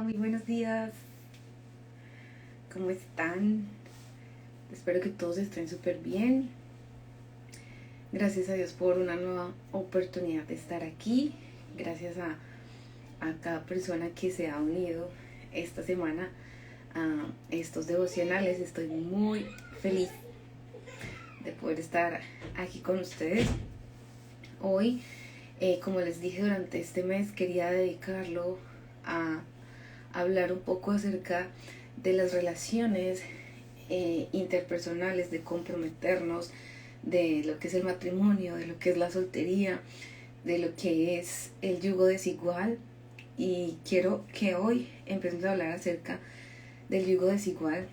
Hola, muy buenos días. ¿Cómo están? Espero que todos estén súper bien. Gracias a Dios por una nueva oportunidad de estar aquí. Gracias a cada persona que se ha unido esta semana a estos devocionales. Estoy muy feliz de poder estar aquí con ustedes. Hoy, como les dije, durante este mes quería dedicarlo a hablar un poco acerca de las relaciones interpersonales, de comprometernos, de lo que es el matrimonio, de lo que es la soltería, de lo que es el yugo desigual. Y quiero que hoy empecemos a hablar acerca del yugo desigual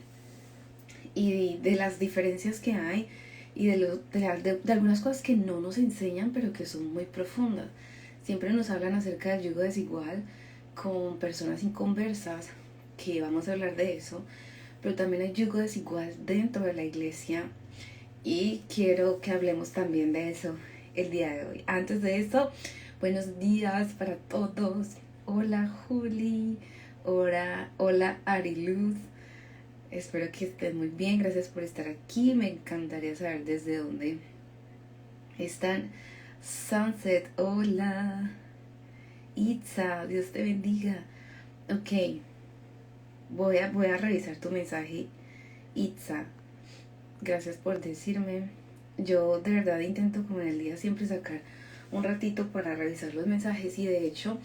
y de las diferencias que hay y de algunas cosas que no nos enseñan pero que son muy profundas. Siempre nos hablan acerca del yugo desigual con personas inconversas, que vamos a hablar de eso, pero también hay yugo desigual dentro de la iglesia y quiero que hablemos también de eso el día de hoy. Antes de eso, buenos días para todos. Hola Juli, hola Ariluz. Espero que estén muy bien, gracias por estar aquí. Me encantaría saber desde dónde están. Sunset, hola. Itza, Dios te bendiga. Ok, voy a revisar tu mensaje, Itza. Gracias por decirme. Yo de verdad intento como en el día siempre sacar un ratito para revisar los mensajes, y de hecho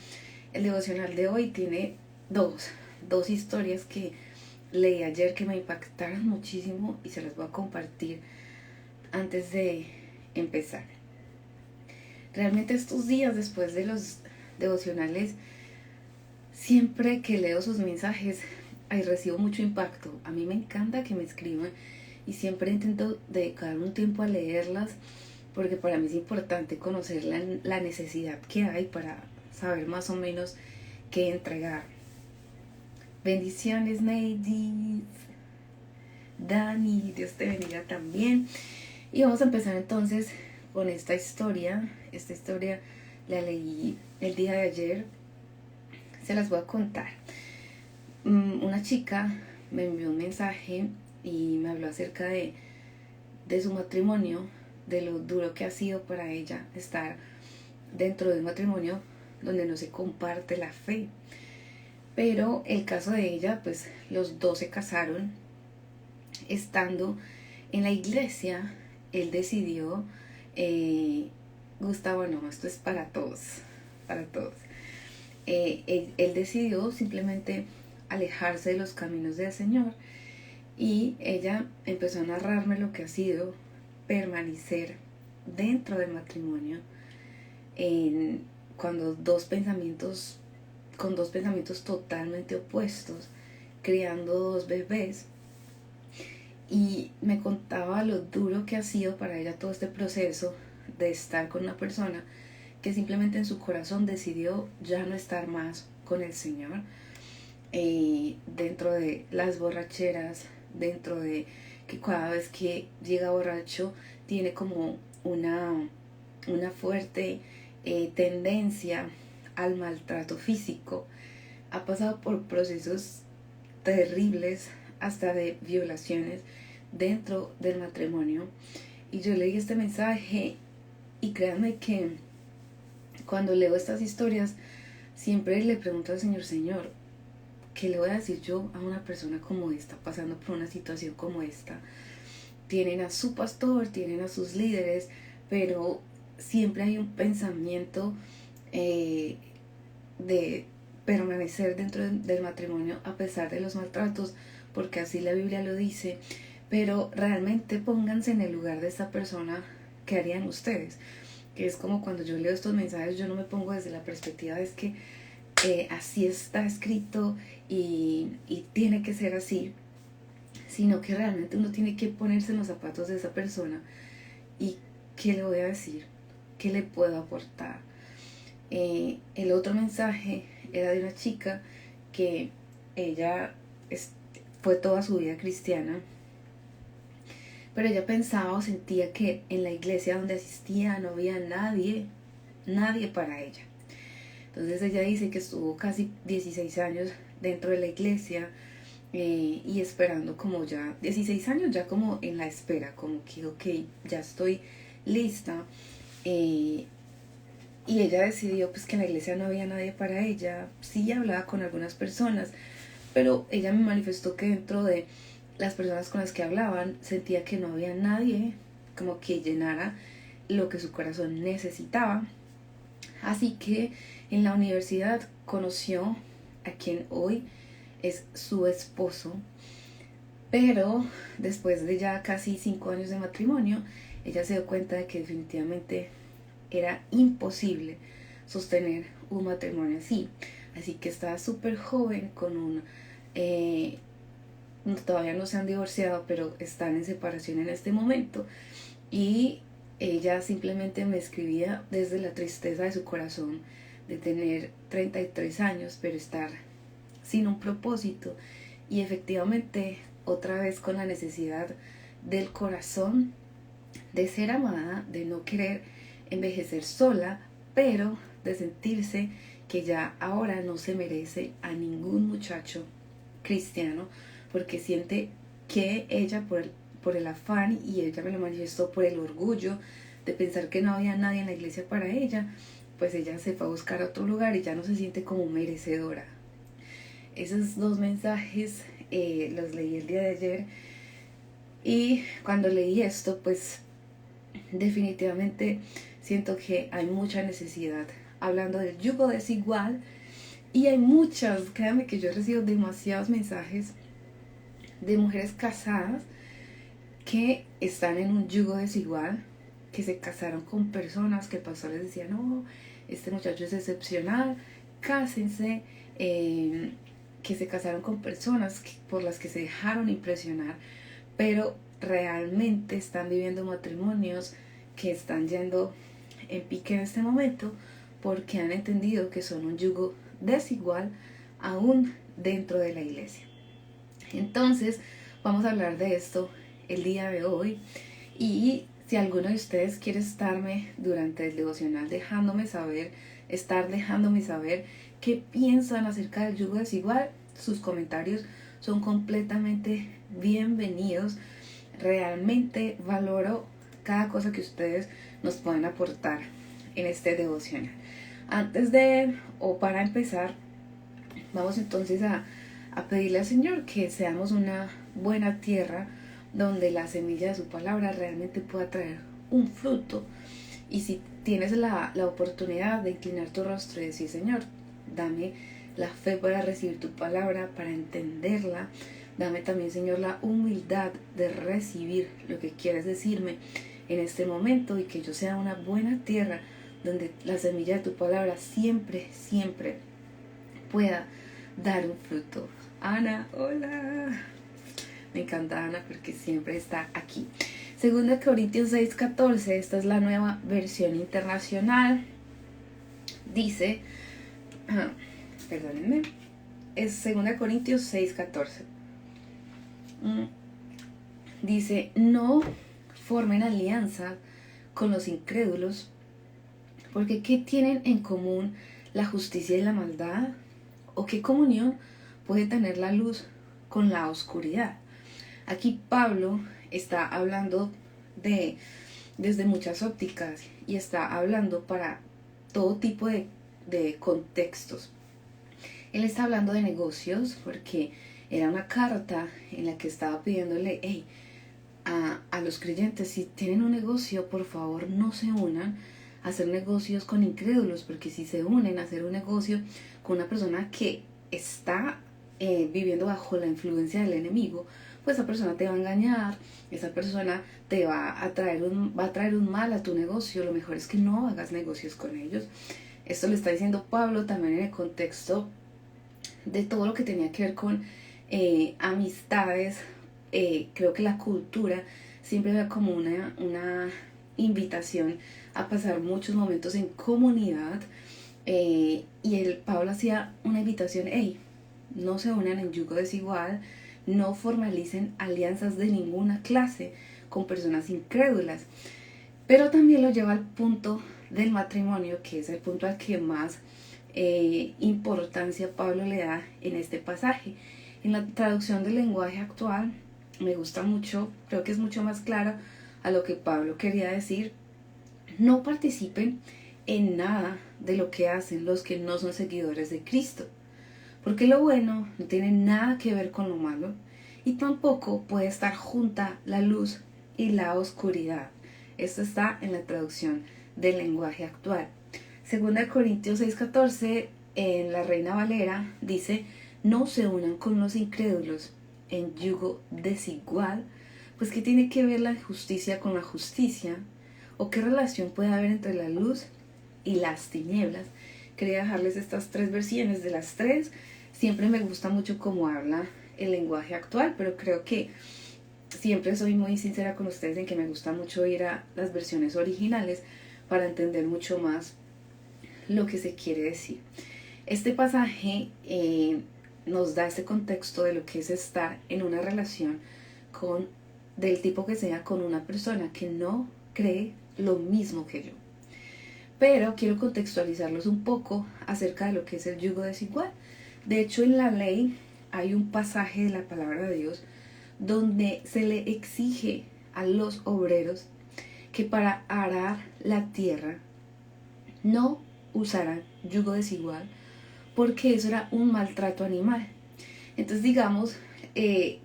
el devocional de hoy tiene dos historias que leí ayer que me impactaron muchísimo y se las voy a compartir antes de empezar. Realmente estos días después de los devocionales, siempre que leo sus mensajes, recibo mucho impacto. A mí me encanta que me escriban y siempre intento dedicar un tiempo a leerlas porque para mí es importante conocer la necesidad que hay para saber más o menos qué entregar. Bendiciones, Neidis. Dani, Dios te bendiga también. Y vamos a empezar entonces con esta historia. Esta historia la leí el día de ayer. Se las voy a contar. Una chica me envió un mensaje y me habló acerca de su matrimonio, de lo duro que ha sido para ella estar dentro de un matrimonio donde no se comparte la fe. Pero el caso de ella, pues los dos se casaron. Estando en la iglesia, él decidió, Gustavo, no, esto es para todos, para todos. Él decidió simplemente alejarse de los caminos del Señor, y ella empezó a narrarme lo que ha sido permanecer dentro del matrimonio cuando con dos pensamientos totalmente opuestos, criando dos bebés. Y me contaba lo duro que ha sido para ella todo este proceso de estar con una persona que simplemente en su corazón decidió ya no estar más con el Señor, dentro de las borracheras, dentro de que cada vez que llega borracho tiene como una fuerte tendencia al maltrato físico. Ha pasado por procesos terribles, hasta de violaciones dentro del matrimonio. Y yo leí este mensaje y créanme que cuando leo estas historias siempre le pregunto al Señor, ¿qué le voy a decir yo a una persona como esta, pasando por una situación como esta? Tienen a su pastor, tienen a sus líderes, pero siempre hay un pensamiento de permanecer dentro del matrimonio a pesar de los maltratos, porque así la Biblia lo dice. Pero realmente pónganse en el lugar de esta persona. ¿Qué harían ustedes? Que es como cuando yo leo estos mensajes, yo no me pongo desde la perspectiva de que así está escrito y tiene que ser así, sino que realmente uno tiene que ponerse en los zapatos de esa persona. ¿Y qué le voy a decir? ¿Qué le puedo aportar? El otro mensaje era de una chica que ella fue toda su vida cristiana, pero ella pensaba o sentía que en la iglesia donde asistía no había nadie para ella. Entonces ella dice que estuvo casi 16 años dentro de la iglesia, y esperando como ya 16 años, ya como en la espera, como que ok, ya estoy lista. Y ella decidió pues que en la iglesia no había nadie para ella. Sí hablaba con algunas personas, pero ella me manifestó que dentro de las personas con las que hablaban sentía que no había nadie como que llenara lo que su corazón necesitaba. Así que en la universidad conoció a quien hoy es su esposo, pero después de ya casi 5 años de matrimonio, ella se dio cuenta de que definitivamente era imposible sostener un matrimonio así. Así que estaba súper joven con un... todavía no se han divorciado, pero están en separación en este momento. Y ella simplemente me escribía desde la tristeza de su corazón de tener 33 años, pero estar sin un propósito. Y efectivamente, otra vez con la necesidad del corazón de ser amada, de no querer envejecer sola, pero de sentirse que ya ahora no se merece a ningún muchacho cristiano, porque siente que ella por el afán, y ella me lo manifestó por el orgullo de pensar que no había nadie en la iglesia para ella, pues ella se fue a buscar a otro lugar y ya no se siente como merecedora. Esos 2 mensajes los leí el día de ayer, y cuando leí esto pues definitivamente siento que hay mucha necesidad hablando del yugo desigual. Y hay muchas, créanme que yo he recibido demasiados mensajes de mujeres casadas que están en un yugo desigual, que se casaron con personas que el pastor les decía, no, este muchacho es excepcional, cásense, que se casaron con personas por las que se dejaron impresionar, pero realmente están viviendo matrimonios que están yendo en pique en este momento porque han entendido que son un yugo desigual aún dentro de la iglesia. Entonces vamos a hablar de esto el día de hoy, y si alguno de ustedes quiere estarme durante el devocional dejándome saber qué piensan acerca del yugo desigual, sus comentarios son completamente bienvenidos. Realmente valoro cada cosa que ustedes nos puedan aportar en este devocional. Para empezar, vamos entonces a pedirle al Señor que seamos una buena tierra donde la semilla de su palabra realmente pueda traer un fruto. Y si tienes la oportunidad de inclinar tu rostro y decir, Señor, dame la fe para recibir tu palabra, para entenderla. Dame también, Señor, la humildad de recibir lo que quieres decirme en este momento, y que yo sea una buena tierra donde la semilla de tu palabra siempre, siempre pueda dar un fruto. Ana, hola. Me encanta Ana porque siempre está aquí. 2 Corintios 6:14, esta es la nueva versión internacional. Dice, perdónenme, es 2 Corintios 6:14. Dice, no formen alianza con los incrédulos, porque ¿qué tienen en común la justicia y la maldad? ¿O qué comunión puede tener la luz con la oscuridad? Aquí Pablo está hablando desde muchas ópticas, y está hablando para todo tipo de contextos. Él está hablando de negocios, porque era una carta en la que estaba pidiéndole, a los creyentes, si tienen un negocio, por favor no se unan a hacer negocios con incrédulos, porque si se unen a hacer un negocio con una persona que está viviendo bajo la influencia del enemigo, pues esa persona te va a engañar, esa persona te va a traer un mal a tu negocio. Lo mejor es que no hagas negocios con ellos. Esto lo está diciendo Pablo también en el contexto de todo lo que tenía que ver con amistades. Creo que la cultura siempre ve como una invitación a pasar muchos momentos en comunidad, y Pablo hacía una invitación, no se unan en yugo desigual, no formalicen alianzas de ninguna clase con personas incrédulas. Pero también lo lleva al punto del matrimonio, que es el punto al que más importancia Pablo le da en este pasaje. En la traducción del lenguaje actual me gusta mucho, creo que es mucho más claro a lo que Pablo quería decir. No participen en nada de lo que hacen los que no son seguidores de Cristo, porque lo bueno no tiene nada que ver con lo malo y tampoco puede estar junta la luz y la oscuridad. Esto está en la traducción del lenguaje actual. Segunda Corintios 6:14 en la Reina Valera dice: no se unan con los incrédulos en yugo desigual. Pues ¿qué tiene que ver la justicia con la justicia? ¿O qué relación puede haber entre la luz y las tinieblas? Quería dejarles estas 3 versiones. De las 3, siempre me gusta mucho cómo habla el lenguaje actual, pero creo que siempre soy muy sincera con ustedes en que me gusta mucho ir a las versiones originales para entender mucho más lo que se quiere decir. Este pasaje nos da este contexto de lo que es estar en una relación del tipo que sea con una persona que no cree lo mismo que yo. Pero quiero contextualizarlos un poco acerca de lo que es el yugo desigual. De hecho, en la ley hay un pasaje de la palabra de Dios donde se le exige a los obreros que para arar la tierra no usaran yugo desigual, porque eso era un maltrato animal. Entonces, digamos,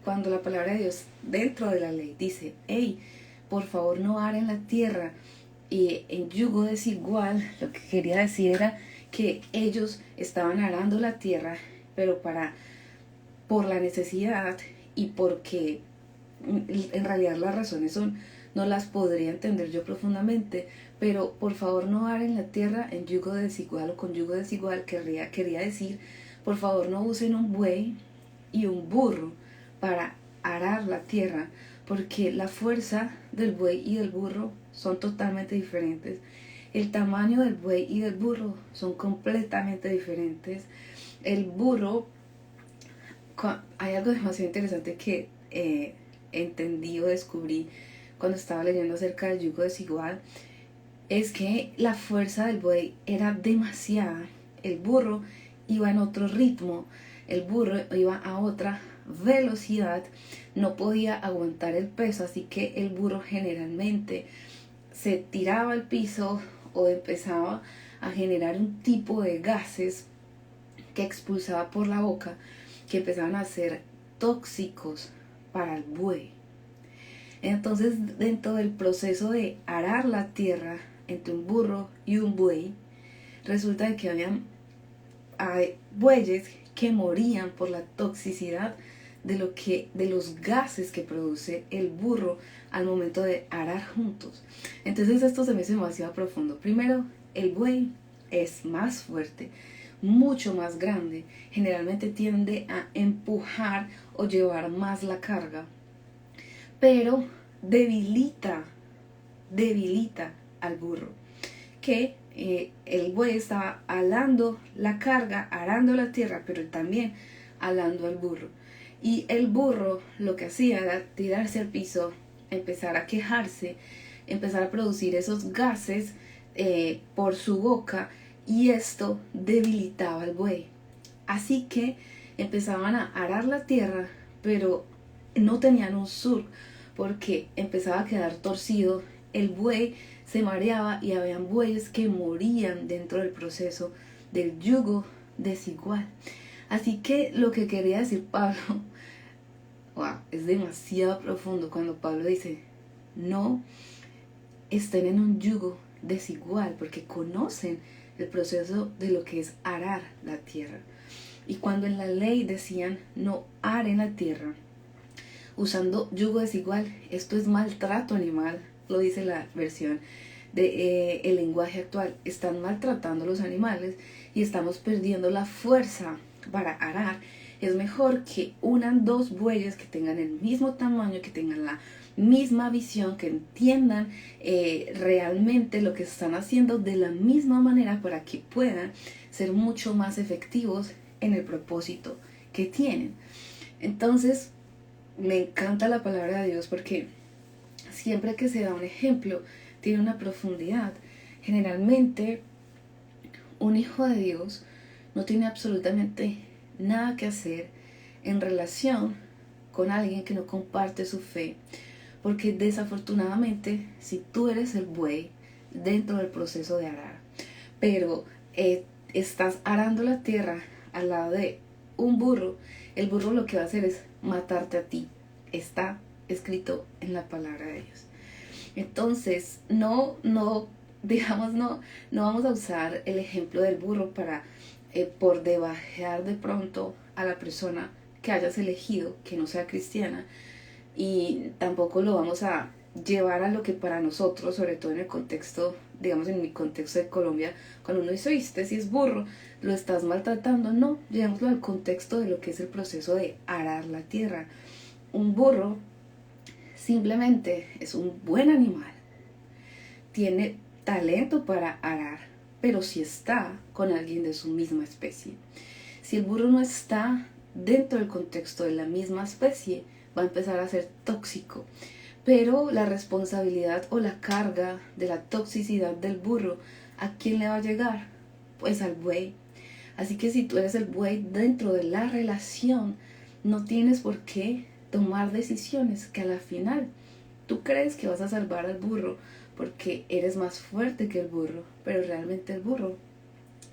cuando la palabra de Dios dentro de la ley dice: hey, por favor no aren la tierra y en yugo desigual, lo que quería decir era que ellos estaban arando la tierra, pero por la necesidad y porque en realidad las razones no las podría entender yo profundamente, pero por favor no aren la tierra en yugo desigual o con yugo desigual quería decir: por favor no usen un buey y un burro para arar la tierra, porque la fuerza del buey y del burro son totalmente diferentes. El tamaño del buey y del burro son completamente diferentes. El burro, hay algo demasiado interesante que entendí o descubrí cuando estaba leyendo acerca del yugo desigual, es que la fuerza del buey era demasiada. El burro iba en otro ritmo, el burro iba a otra velocidad, no podía aguantar el peso, así que el burro generalmente se tiraba al piso o empezaba a generar un tipo de gases que expulsaba por la boca, que empezaban a ser tóxicos para el buey. Entonces, dentro del proceso de arar la tierra entre un burro y un buey, resulta que hay bueyes que morían por la toxicidad de los gases que produce el burro al momento de arar juntos. Entonces esto se me hizo demasiado profundo. Primero, el buey es más fuerte, mucho más grande, generalmente tiende a empujar o llevar más la carga, pero debilita al burro, que el buey estaba alando la carga, arando la tierra, pero también alando al burro. Y el burro lo que hacía era tirarse al piso, empezar a quejarse, empezar a producir esos gases por su boca, y esto debilitaba al buey. Así que empezaban a arar la tierra, pero no tenían un sur, porque empezaba a quedar torcido. El buey se mareaba y habían bueyes que morían dentro del proceso del yugo desigual. Así que lo que quería decir Pablo, wow, es demasiado profundo cuando Pablo dice: no estén en un yugo desigual, porque conocen el proceso de lo que es arar la tierra. Y cuando en la ley decían no aren la tierra usando yugo desigual, esto es maltrato animal, lo dice la versión de el lenguaje actual. Están maltratando a los animales y estamos perdiendo la fuerza para arar. Es mejor que unan 2 bueyes que tengan el mismo tamaño, que tengan la misma visión, que entiendan realmente lo que están haciendo de la misma manera, para que puedan ser mucho más efectivos en el propósito que tienen. Entonces, me encanta la palabra de Dios, porque siempre que se da un ejemplo tiene una profundidad. Generalmente un hijo de Dios no tiene absolutamente nada que hacer en relación con alguien que no comparte su fe, porque desafortunadamente si tú eres el buey dentro del proceso de arar, pero estás arando la tierra al lado de un burro, el burro lo que va a hacer es matarte a ti. Está escrito en la palabra de Dios. Entonces, digamos, no vamos a usar el ejemplo del burro para por debajear de pronto a la persona que hayas elegido, que no sea cristiana, y tampoco lo vamos a llevar a lo que para nosotros, sobre todo en el contexto, digamos en mi contexto de Colombia, cuando uno dice, oíste, si es burro, lo estás maltratando. No, llevémoslo al contexto de lo que es el proceso de arar la tierra. Un burro simplemente es un buen animal, tiene talento para arar, pero si está con alguien de su misma especie. Si el burro no está dentro del contexto de la misma especie, va a empezar a ser tóxico. Pero la responsabilidad o la carga de la toxicidad del burro, ¿a quién le va a llegar? Pues al buey. Así que si tú eres el buey dentro de la relación, no tienes por qué tomar decisiones que a la final tú crees que vas a salvar al burro porque eres más fuerte que el burro, pero realmente el burro,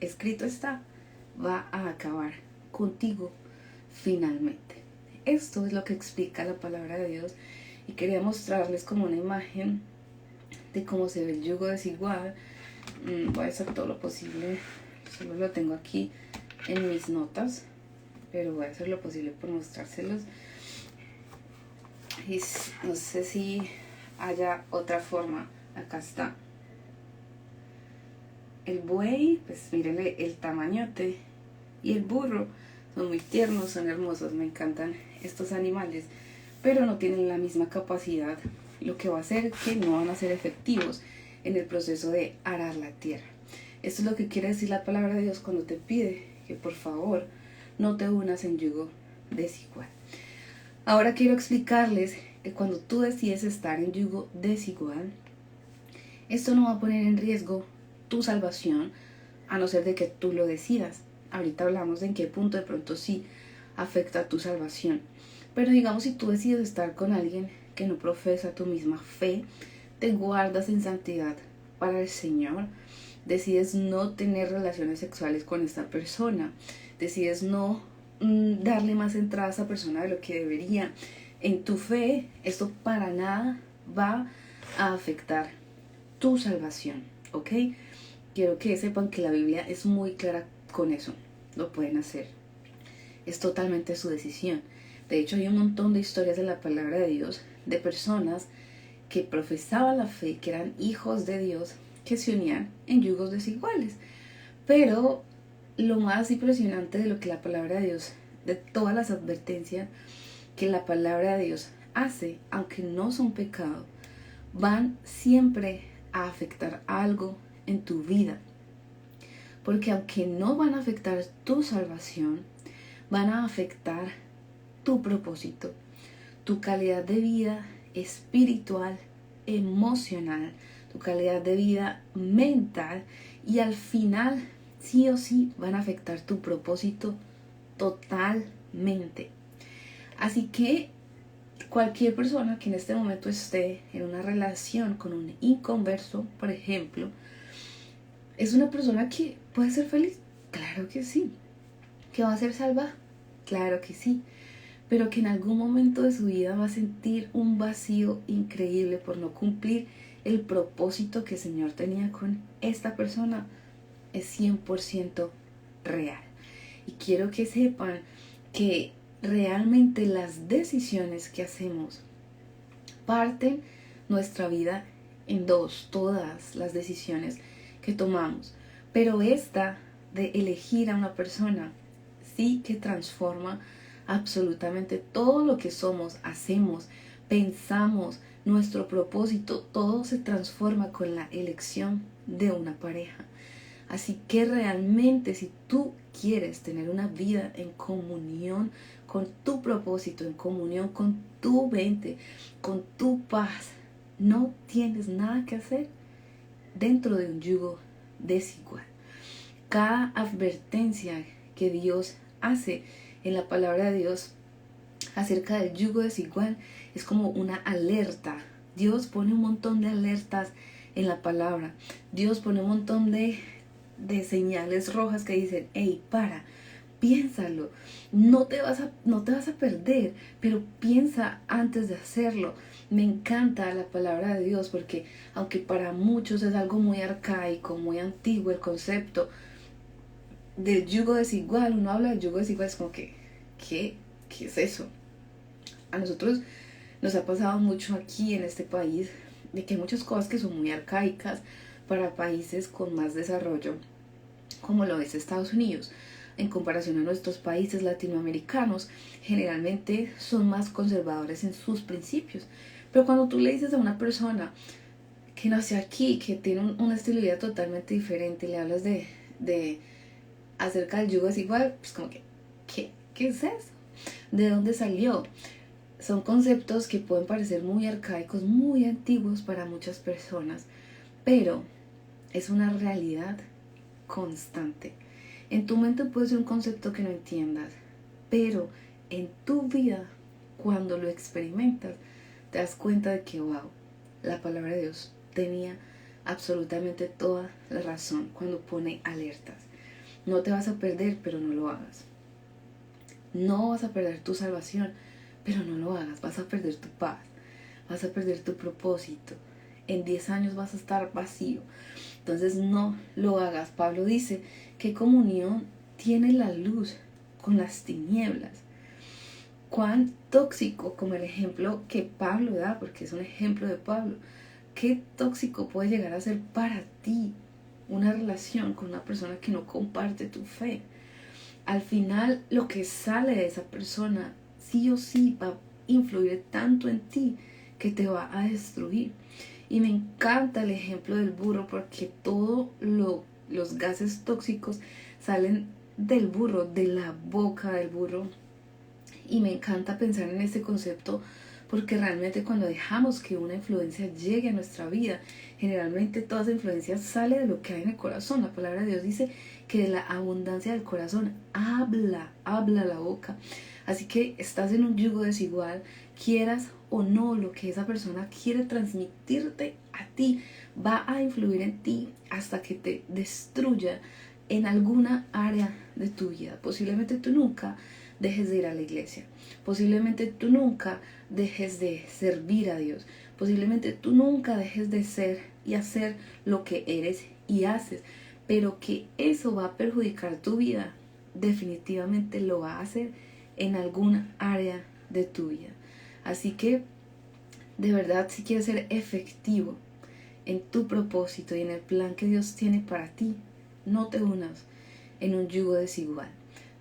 escrito está, va a acabar contigo finalmente. Esto es lo que explica la palabra de Dios y quería mostrarles como una imagen de cómo se ve el yugo desigual. Voy a hacer todo lo posible, solo lo tengo aquí en mis notas, pero voy a hacer lo posible por mostrárselos. Y no sé si haya otra forma. Acá está el buey, pues mírenle el tamañote, y el burro. Son muy tiernos, son hermosos, me encantan estos animales, pero no tienen la misma capacidad, lo que va a hacer que no van a ser efectivos en el proceso de arar la tierra. Esto es lo que quiere decir la palabra de Dios cuando te pide que por favor no te unas en yugo desigual. Ahora quiero explicarles que cuando tú decides estar en yugo desigual, esto no va a poner en riesgo tu salvación, a no ser de que tú lo decidas. Ahorita hablamos de en qué punto de pronto sí afecta tu salvación. Pero digamos, si tú decides estar con alguien que no profesa tu misma fe, te guardas en santidad para el Señor, decides no tener relaciones sexuales con esta persona, decides no darle más entrada a esa persona de lo que debería en tu fe, esto para nada va a afectar tu salvación, ¿ok? Quiero que sepan que la Biblia es muy clara con eso. Lo pueden hacer. Es totalmente su decisión. De hecho, hay un montón de historias de la palabra de Dios de personas que profesaban la fe, que eran hijos de Dios, que se unían en yugos desiguales. Pero lo más impresionante de lo que la palabra de Dios, de todas las advertencias que la palabra de Dios hace, aunque no son pecado, van siempre a afectar algo en tu vida. Porque aunque no van a afectar tu salvación, van a afectar tu propósito, tu calidad de vida espiritual, emocional, tu calidad de vida mental, y al final sí o sí van a afectar tu propósito totalmente. Así que cualquier persona que en este momento esté en una relación con un inconverso, por ejemplo, ¿es una persona que puede ser feliz? Claro que sí. ¿Que va a ser salva? Claro que sí. Pero que en algún momento de su vida va a sentir un vacío increíble por no cumplir el propósito que el Señor tenía con esta persona, es 100% real. Y quiero que sepan que realmente las decisiones que hacemos parten nuestra vida en dos, todas las decisiones que tomamos. Pero esta de elegir a una persona sí que transforma absolutamente todo lo que somos, hacemos, pensamos, nuestro propósito, todo se transforma con la elección de una pareja. Así que realmente si tú quieres tener una vida en comunión con tu propósito, en comunión con tu mente, con tu paz, no tienes nada que hacer dentro de un yugo desigual. Cada advertencia que Dios hace en la palabra de Dios acerca del yugo desigual es como una alerta. Dios pone un montón de alertas en la palabra. Dios pone un montón de señales rojas que dicen, hey, piénsalo, no te vas a perder, pero piensa antes de hacerlo. Me encanta la palabra de Dios porque aunque para muchos es algo muy arcaico, muy antiguo el concepto del yugo desigual, uno habla del yugo desigual, es como que, ¿qué es eso? A nosotros nos ha pasado mucho aquí en este país de que hay muchas cosas que son muy arcaicas para países con más desarrollo, como lo es Estados Unidos. En comparación a nuestros países latinoamericanos, generalmente son más conservadores en sus principios. Pero cuando tú le dices a una persona que nació aquí, que tiene un estilo de vida totalmente diferente, y le hablas de acerca del yugo desigual, pues como que, ¿qué es eso? ¿De dónde salió? Son conceptos que pueden parecer muy arcaicos, muy antiguos para muchas personas, pero es una realidad constante. En tu mente puede ser un concepto que no entiendas, pero en tu vida, cuando lo experimentas, te das cuenta de que, wow, la palabra de Dios tenía absolutamente toda la razón cuando pone alertas. No te vas a perder, pero no lo hagas. No vas a perder tu salvación, pero no lo hagas. Vas a perder tu paz, vas a perder tu propósito. En 10 años vas a estar vacío. Entonces no lo hagas. Pablo dice, ¿qué comunión tiene la luz con las tinieblas? Cuán tóxico, como el ejemplo que Pablo da, porque es un ejemplo de Pablo, qué tóxico puede llegar a ser para ti una relación con una persona que no comparte tu fe. Al final, lo que sale de esa persona sí o sí va a influir tanto en ti que te va a destruir. Y me encanta el ejemplo del burro porque todos los gases tóxicos salen del burro, de la boca del burro. Y me encanta pensar en este concepto porque realmente cuando dejamos que una influencia llegue a nuestra vida, generalmente toda esa influencia sale de lo que hay en el corazón. La palabra de Dios dice que de la abundancia del corazón habla la boca. Así que estás en un yugo desigual, quieras o no, lo que esa persona quiere transmitirte a ti va a influir en ti hasta que te destruya en alguna área de tu vida. Posiblemente tú nunca dejes de ir a la iglesia. Posiblemente tú nunca dejes de servir a Dios. Posiblemente tú nunca dejes de ser y hacer lo que eres y haces. Pero que eso va a perjudicar tu vida, definitivamente lo va a hacer en alguna área de tu vida. Así que, de verdad, si quieres ser efectivo en tu propósito y en el plan que Dios tiene para ti, no te unas en un yugo desigual.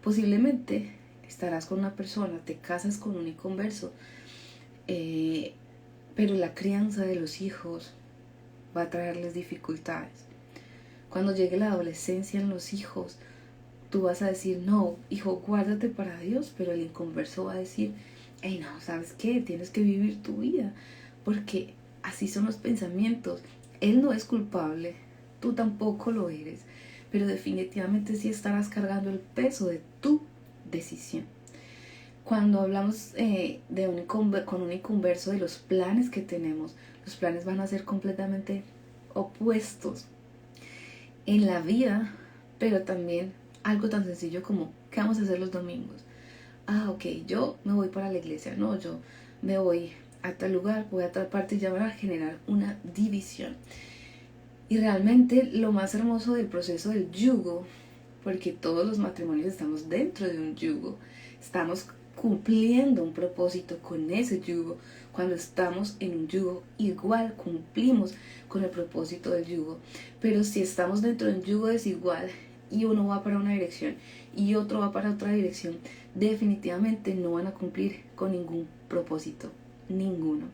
Posiblemente estarás con una persona, te casas con un inconverso, pero la crianza de los hijos va a traerles dificultades. Cuando llegue la adolescencia en los hijos, tú vas a decir, no, hijo, guárdate para Dios, pero el inconverso va a decir, hey, no, ¿sabes qué? Tienes que vivir tu vida, porque así son los pensamientos. Él no es culpable, tú tampoco lo eres, pero definitivamente sí estarás cargando el peso de tu decisión. Cuando hablamos con un inconverso de los planes que tenemos, los planes van a ser completamente opuestos en la vida, pero también algo tan sencillo como, ¿qué vamos a hacer los domingos? Ok, yo me voy para la iglesia, no, yo me voy a tal lugar, voy a tal parte, y ya van a generar una división. Y realmente lo más hermoso del proceso del yugo, porque todos los matrimonios estamos dentro de un yugo, estamos cumpliendo un propósito con ese yugo. Cuando estamos en un yugo, igual cumplimos con el propósito del yugo. Pero si estamos dentro de un yugo desigual y uno va para una dirección y otro va para otra dirección, definitivamente no van a cumplir con ningún propósito, ninguno.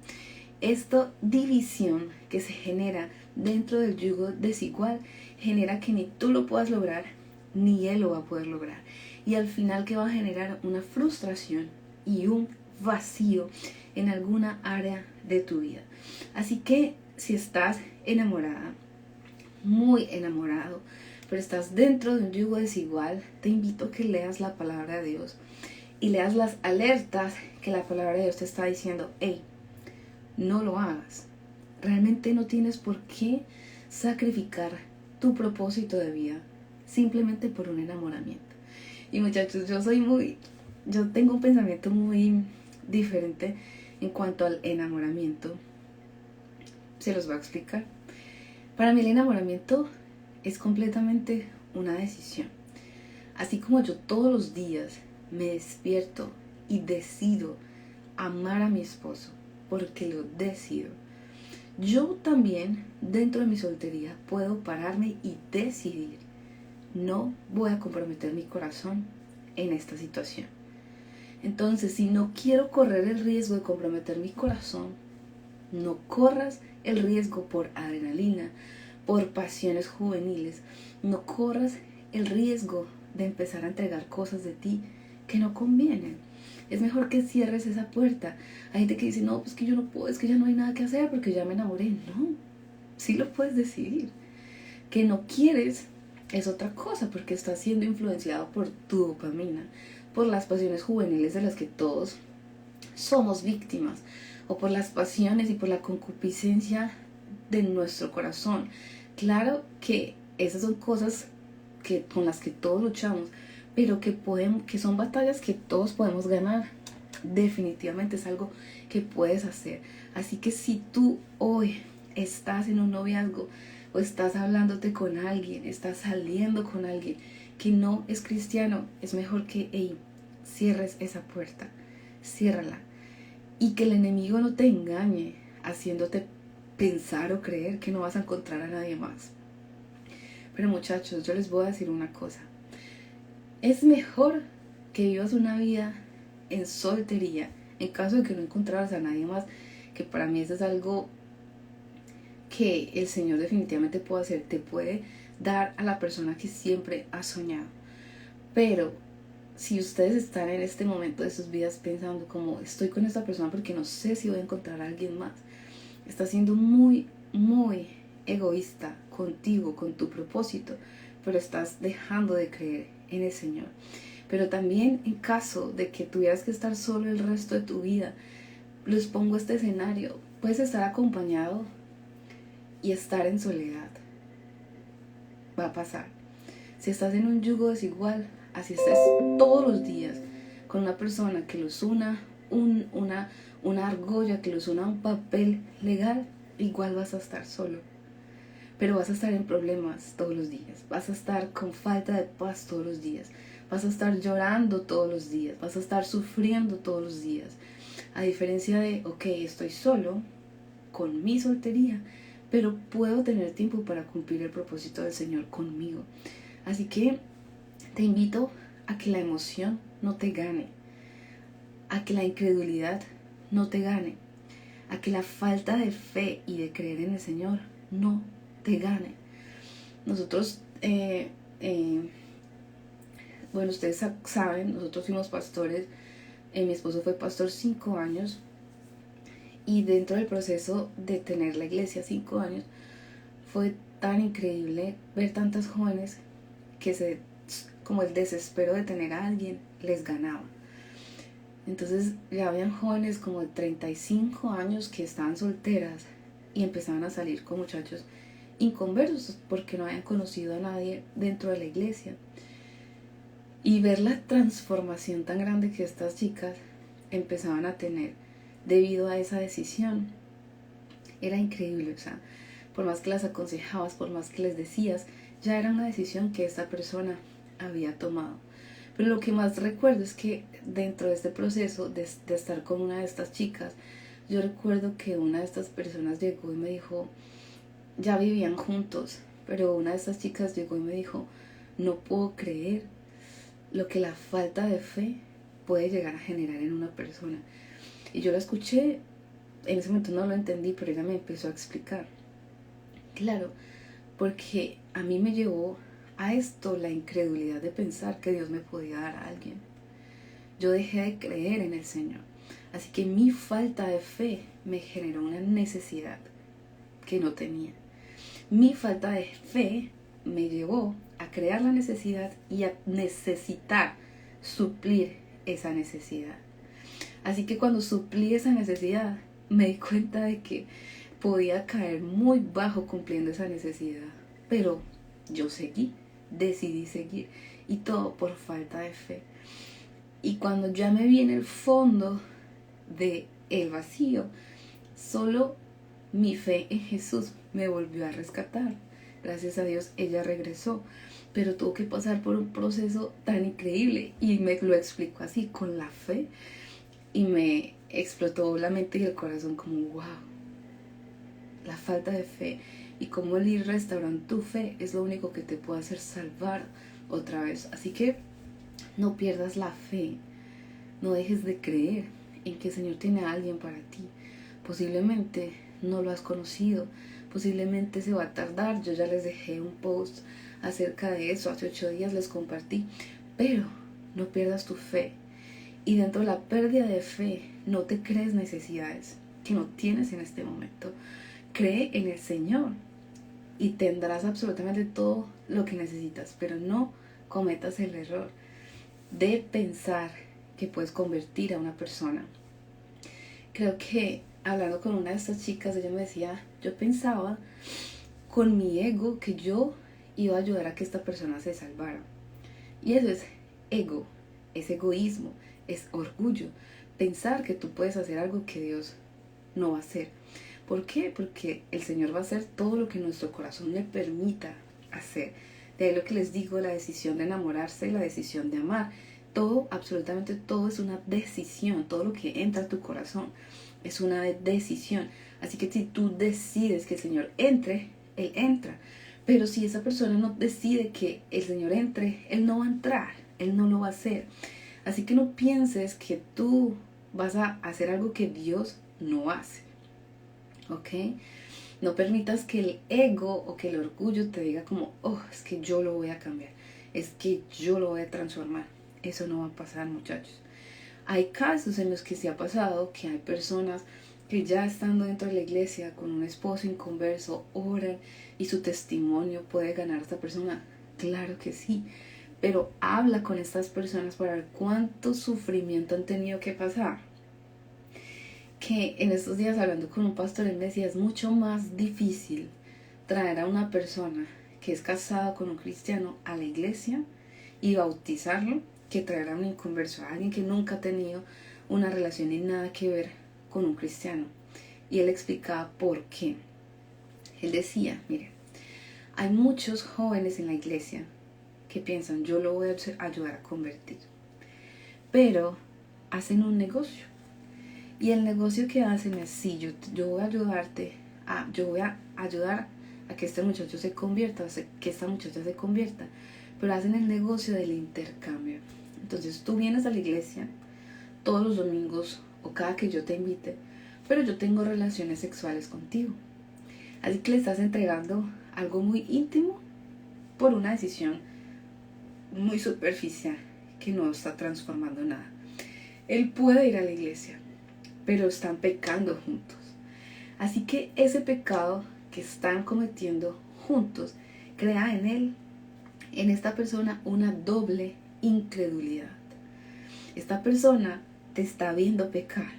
Esta división que se genera dentro del yugo desigual genera que ni tú lo puedas lograr, ni él lo va a poder lograr. Y al final, que va a generar una frustración y un vacío en alguna área de tu vida. Así que si estás enamorada, muy enamorado, pero estás dentro de un yugo desigual, te invito a que leas la palabra de Dios y leas las alertas que la palabra de Dios te está diciendo. Hey, no lo hagas. Realmente no tienes por qué sacrificar tu propósito de vida simplemente por un enamoramiento. Y muchachos, yo tengo un pensamiento muy diferente en cuanto al enamoramiento. Se los voy a explicar. Para mí el enamoramiento es completamente una decisión. Así como yo todos los días me despierto y decido amar a mi esposo porque lo decido, yo también dentro de mi soltería puedo pararme y decidir: no voy a comprometer mi corazón en esta situación. Entonces, si no quiero correr el riesgo de comprometer mi corazón, no corras el riesgo por adrenalina, por pasiones juveniles. No corras el riesgo de empezar a entregar cosas de ti que no convienen. Es mejor que cierres esa puerta. Hay gente que dice: no, pues que yo no puedo, es que ya no hay nada que hacer porque ya me enamoré. No, sí lo puedes decidir. Que no quieres es otra cosa, porque estás siendo influenciado por tu dopamina, por las pasiones juveniles de las que todos somos víctimas, o por las pasiones y por la concupiscencia de nuestro corazón. Claro que esas son cosas con las que todos luchamos, pero que son batallas que todos podemos ganar. Definitivamente es algo que puedes hacer. Así que si tú hoy estás en un noviazgo o estás hablándote con alguien, estás saliendo con alguien que no es cristiano, es mejor que cierres esa puerta, ciérrala, y que el enemigo no te engañe haciéndote pensar o creer que no vas a encontrar a nadie más. Pero muchachos, yo les voy a decir una cosa: es mejor que vivas una vida en soltería en caso de que no encontraras a nadie más, que para mí eso es algo que el Señor definitivamente puede hacer. Te puede dar a la persona que siempre has soñado. Pero si ustedes están en este momento de sus vidas pensando como: estoy con esta persona porque no sé si voy a encontrar a alguien más, estás siendo muy, muy egoísta contigo, con tu propósito, pero estás dejando de creer en el Señor. Pero también, en caso de que tuvieras que estar solo el resto de tu vida, les pongo este escenario: puedes estar acompañado y estar en soledad. Va a pasar. Si estás en un yugo desigual, así estés todos los días con una persona que los una una argolla, que los una un papel legal, igual vas a estar solo. Pero vas a estar en problemas todos los días, vas a estar con falta de paz todos los días, vas a estar llorando todos los días, vas a estar sufriendo todos los días. A diferencia de: ok, estoy solo con mi soltería, pero puedo tener tiempo para cumplir el propósito del Señor conmigo. Así que te invito a que la emoción no te gane, a que la incredulidad no te gane, a que la falta de fe y de creer en el Señor no te gane. Nosotros, bueno, ustedes saben, nosotros fuimos pastores. Mi esposo fue pastor 5 años, y dentro del proceso de tener la iglesia 5 años, fue tan increíble ver tantas jóvenes que como el desespero de tener a alguien les ganaba. Entonces ya habían jóvenes como de 35 años que estaban solteras y empezaban a salir con muchachos inconversos porque no habían conocido a nadie dentro de la iglesia. Y ver la transformación tan grande que estas chicas empezaban a tener debido a esa decisión era increíble. O sea, por más que las aconsejabas, por más que les decías, ya era una decisión que esta persona había tomado. Pero lo que más recuerdo es que dentro de este proceso de estar con una de estas chicas, yo recuerdo que una de estas personas llegó y me dijo: ya vivían juntos, pero una de estas chicas llegó y me dijo: no puedo creer lo que la falta de fe puede llegar a generar en una persona. Y yo la escuché, en ese momento no lo entendí, pero ella me empezó a explicar. Claro, porque a mí me llevó a esto la incredulidad de pensar que Dios me podía dar a alguien. Yo dejé de creer en el Señor. Así que mi falta de fe me generó una necesidad que no tenía. Mi falta de fe me llevó a crear la necesidad y a necesitar suplir esa necesidad. Así que cuando suplí esa necesidad, me di cuenta de que podía caer muy bajo cumpliendo esa necesidad. Pero yo decidí seguir, y todo por falta de fe. Y cuando ya me vi en el fondo de el vacío, solo mi fe en Jesús me volvió a rescatar. Gracias a Dios ella regresó, pero tuvo que pasar por un proceso tan increíble, y me lo explicó así, con la fe, y me explotó la mente y el corazón como wow, la falta de fe y cómo el ir restaurando tu fe es lo único que te puede hacer salvar otra vez. Así que no pierdas la fe, no dejes de creer en que el Señor tiene a alguien para ti. Posiblemente no lo has conocido, posiblemente se va a tardar. Yo ya les dejé un post acerca de eso, hace 8 días les compartí, pero no pierdas tu fe. Y dentro de la pérdida de fe, no te crees necesidades que no tienes en este momento. Cree en el Señor y tendrás absolutamente todo lo que necesitas, pero no cometas el error de pensar que puedes convertir a una persona. Creo que hablando con una de estas chicas, ella me decía, yo pensaba con mi ego que yo iba a ayudar a que esta persona se salvara. Y eso es ego, es egoísmo, es orgullo. Pensar que tú puedes hacer algo que Dios no va a hacer. ¿Por qué? Porque el Señor va a hacer todo lo que nuestro corazón le permita hacer. De ahí lo que les digo, la decisión de enamorarse y la decisión de amar. Todo, absolutamente todo es una decisión. Todo lo que entra a tu corazón es una decisión. Así que si tú decides que el Señor entre, Él entra. Pero si esa persona no decide que el Señor entre, Él no va a entrar. Él no lo va a hacer. Así que no pienses que tú vas a hacer algo que Dios no hace. ¿Ok? No permitas que el ego o que el orgullo te diga como, oh, es que yo lo voy a cambiar, es que yo lo voy a transformar. Eso no va a pasar, muchachos. Hay casos en los que se ha pasado que hay personas que ya estando dentro de la iglesia con un esposo inconverso, oran y su testimonio puede ganar a esta persona. Claro que sí, pero habla con estas personas para ver cuánto sufrimiento han tenido que pasar. Que en estos días hablando con un pastor, él me decía, es mucho más difícil traer a una persona que es casada con un cristiano a la iglesia y bautizarlo que traer a un inconverso, a alguien que nunca ha tenido una relación y nada que ver con un cristiano. Y él explicaba por qué. Él decía, mire, hay muchos jóvenes en la iglesia que piensan, yo lo voy a ayudar a convertir, pero hacen un negocio. Y el negocio que hacen es, sí, yo voy a ayudarte, yo voy a ayudar a que este muchacho se convierta, que esta muchacha se convierta, pero hacen el negocio del intercambio. Entonces tú vienes a la iglesia todos los domingos o cada que yo te invite, pero yo tengo relaciones sexuales contigo. Así que le estás entregando algo muy íntimo por una decisión muy superficial que no está transformando nada. Él puede ir a la iglesia, pero están pecando juntos. Así que ese pecado que están cometiendo juntos crea en él, en esta persona, una doble incredulidad. Esta persona te está viendo pecar.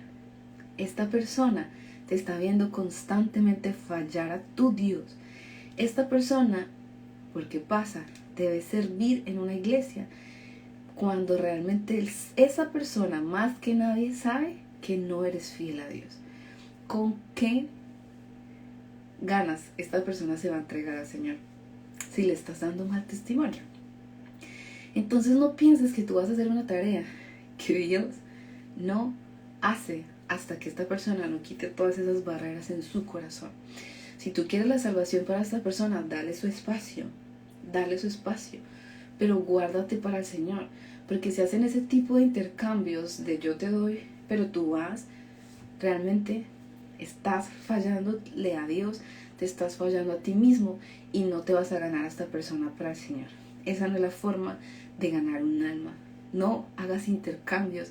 Esta persona te está viendo constantemente fallar a tu Dios. Esta persona, porque pasa, debe servir en una iglesia cuando realmente esa persona más que nadie sabe que no eres fiel a Dios. ¿Con qué ganas esta persona se va a entregar al Señor si le estás dando mal testimonio? Entonces no pienses que tú vas a hacer una tarea que Dios no hace hasta que esta persona no quite todas esas barreras en su corazón. Si tú quieres la salvación para esta persona, dale su espacio, pero guárdate para el Señor, porque si hacen ese tipo de intercambios de yo te doy, pero tú vas, realmente estás fallándole a Dios, te estás fallando a ti mismo y no te vas a ganar a esta persona para el Señor. Esa no es la forma de ganar un alma. No hagas intercambios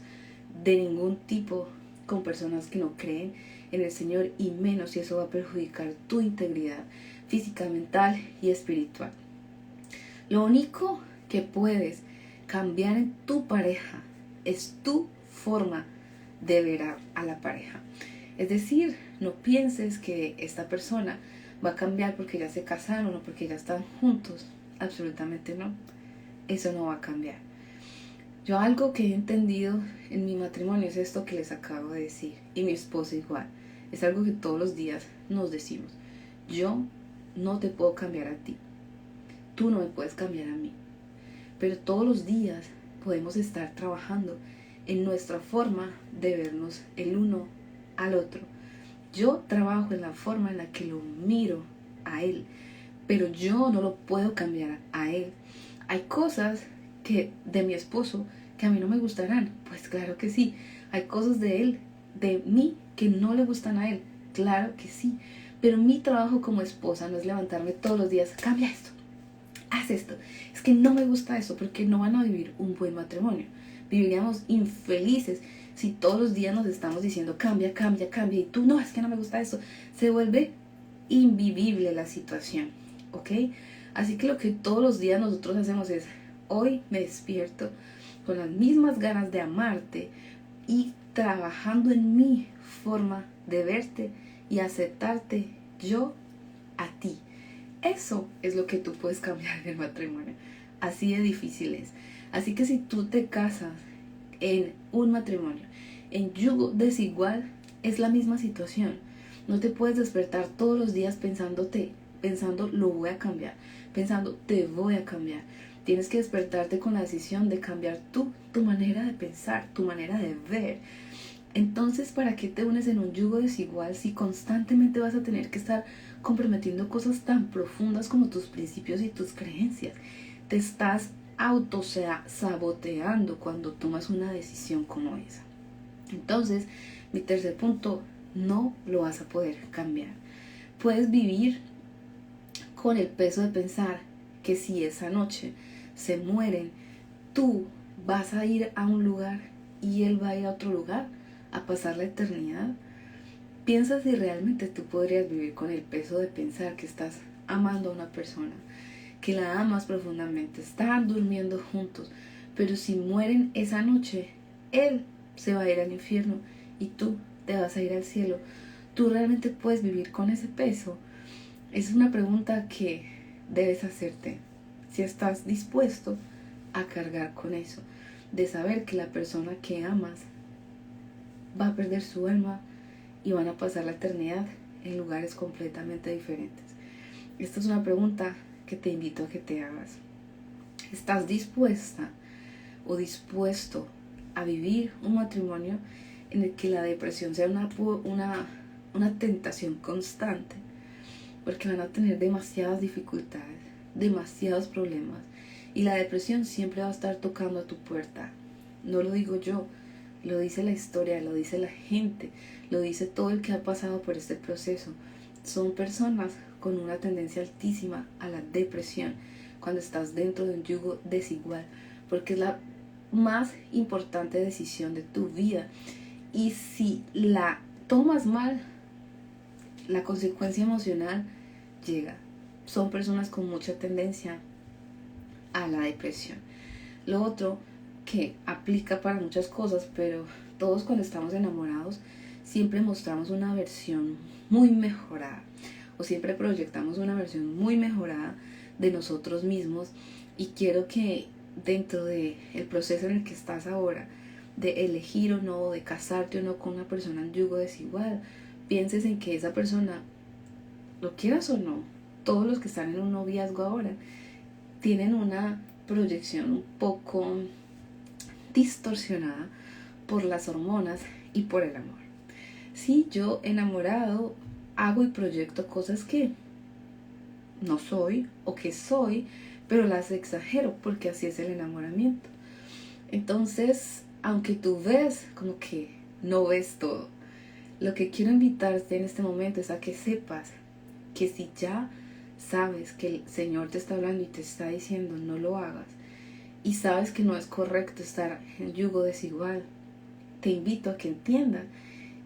de ningún tipo con personas que no creen en el Señor, y menos si eso va a perjudicar tu integridad física, mental y espiritual. Lo único que puedes cambiar en tu pareja es tu forma de ver a la pareja. Es decir, no pienses que esta persona va a cambiar porque ya se casaron o porque ya están juntos. Absolutamente no. Eso no va a cambiar. Yo algo que he entendido en mi matrimonio es esto que les acabo de decir. Y mi esposa igual. Es algo que todos los días nos decimos. Yo no te puedo cambiar a ti. Tú no me puedes cambiar a mí. Pero todos los días podemos estar trabajando en nuestra forma de vernos el uno al otro. Yo trabajo en la forma en la que lo miro a él, pero yo no lo puedo cambiar a él. Hay cosas que de mi esposo que a mí no me gustarán, pues claro que sí. Hay cosas de él, de mí, que no le gustan a él, claro que sí. Pero mi trabajo como esposa no es levantarme todos los días, cambia esto, haz esto. Es que no me gusta eso, porque no van a vivir un buen matrimonio. Viviríamos infelices si todos los días nos estamos diciendo cambia, cambia, cambia, y tú no, es que no me gusta eso. Se vuelve invivible la situación, ¿ok? Así que lo que todos los días nosotros hacemos es, hoy me despierto con las mismas ganas de amarte y trabajando en mi forma de verte y aceptarte yo a ti. Eso es lo que tú puedes cambiar en el matrimonio. Así de difícil es. Así que si tú te casas en un matrimonio en yugo desigual, es la misma situación. No te puedes despertar todos los días pensando lo voy a cambiar, pensando te voy a cambiar. Tienes que despertarte con la decisión de cambiar tu manera de pensar, tu manera de ver. Entonces, ¿para qué te unes en un yugo desigual si constantemente vas a tener que estar comprometiendo cosas tan profundas como tus principios y tus creencias? Te estás saboteando cuando tomas una decisión como esa. Entonces, mi tercer punto, no lo vas a poder cambiar. Puedes vivir con el peso de pensar que si esa noche se mueren, tú vas a ir a un lugar y él va a ir a otro lugar a pasar la eternidad. Piensa si realmente tú podrías vivir con el peso de pensar que estás amando a una persona, que la amas profundamente, están durmiendo juntos, pero si mueren esa noche, él se va a ir al infierno y tú te vas a ir al cielo. ¿Tú realmente puedes vivir con ese peso? Es una pregunta que debes hacerte. Si estás dispuesto a cargar con eso, de saber que la persona que amas va a perder su alma y van a pasar la eternidad en lugares completamente diferentes. Esta es una pregunta que te invito a que te hagas. ¿Estás dispuesta o dispuesto a vivir un matrimonio en el que la depresión sea una tentación constante? Porque van a tener demasiadas dificultades, demasiados problemas, y la depresión siempre va a estar tocando a tu puerta. No lo digo yo, lo dice la historia, lo dice la gente, lo dice todo el que ha pasado por este proceso. Son personas con una tendencia altísima a la depresión cuando estás dentro de un yugo desigual, porque es la más importante decisión de tu vida, y si la tomas mal, la consecuencia emocional llega. Son personas con mucha tendencia a la depresión. Lo otro que aplica para muchas cosas, pero todos cuando estamos enamorados siempre mostramos una versión muy mejorada, o siempre proyectamos una versión muy mejorada de nosotros mismos. Y quiero que dentro del proceso en el que estás ahora, de elegir o no, de casarte o no con una persona en yugo desigual, pienses en que esa persona, lo quieras o no, todos los que están en un noviazgo ahora tienen una proyección un poco distorsionada por las hormonas y por el amor. Sí, yo enamorado hago y proyecto cosas que no soy o que soy, pero las exagero porque así es el enamoramiento. Entonces, aunque tú ves como que no ves todo, lo que quiero invitarte en este momento es a que sepas que si ya sabes que el Señor te está hablando y te está diciendo no lo hagas, y sabes que no es correcto estar en yugo desigual, te invito a que entiendas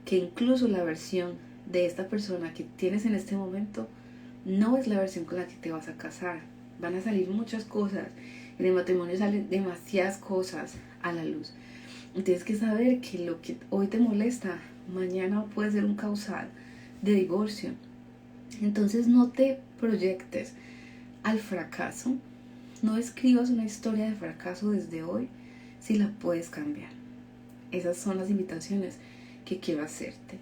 que incluso la versión de esta persona que tienes en este momento no es la versión con la que te vas a casar. van a salir muchas cosas. En el matrimonio salen demasiadas cosas a la luz. Y tienes que saber que lo que hoy te molesta, mañana puede ser un causal de divorcio. Entonces no te proyectes al fracaso. No escribas una historia de fracaso desde hoy si la puedes cambiar. Esas son las invitaciones que quiero hacerte.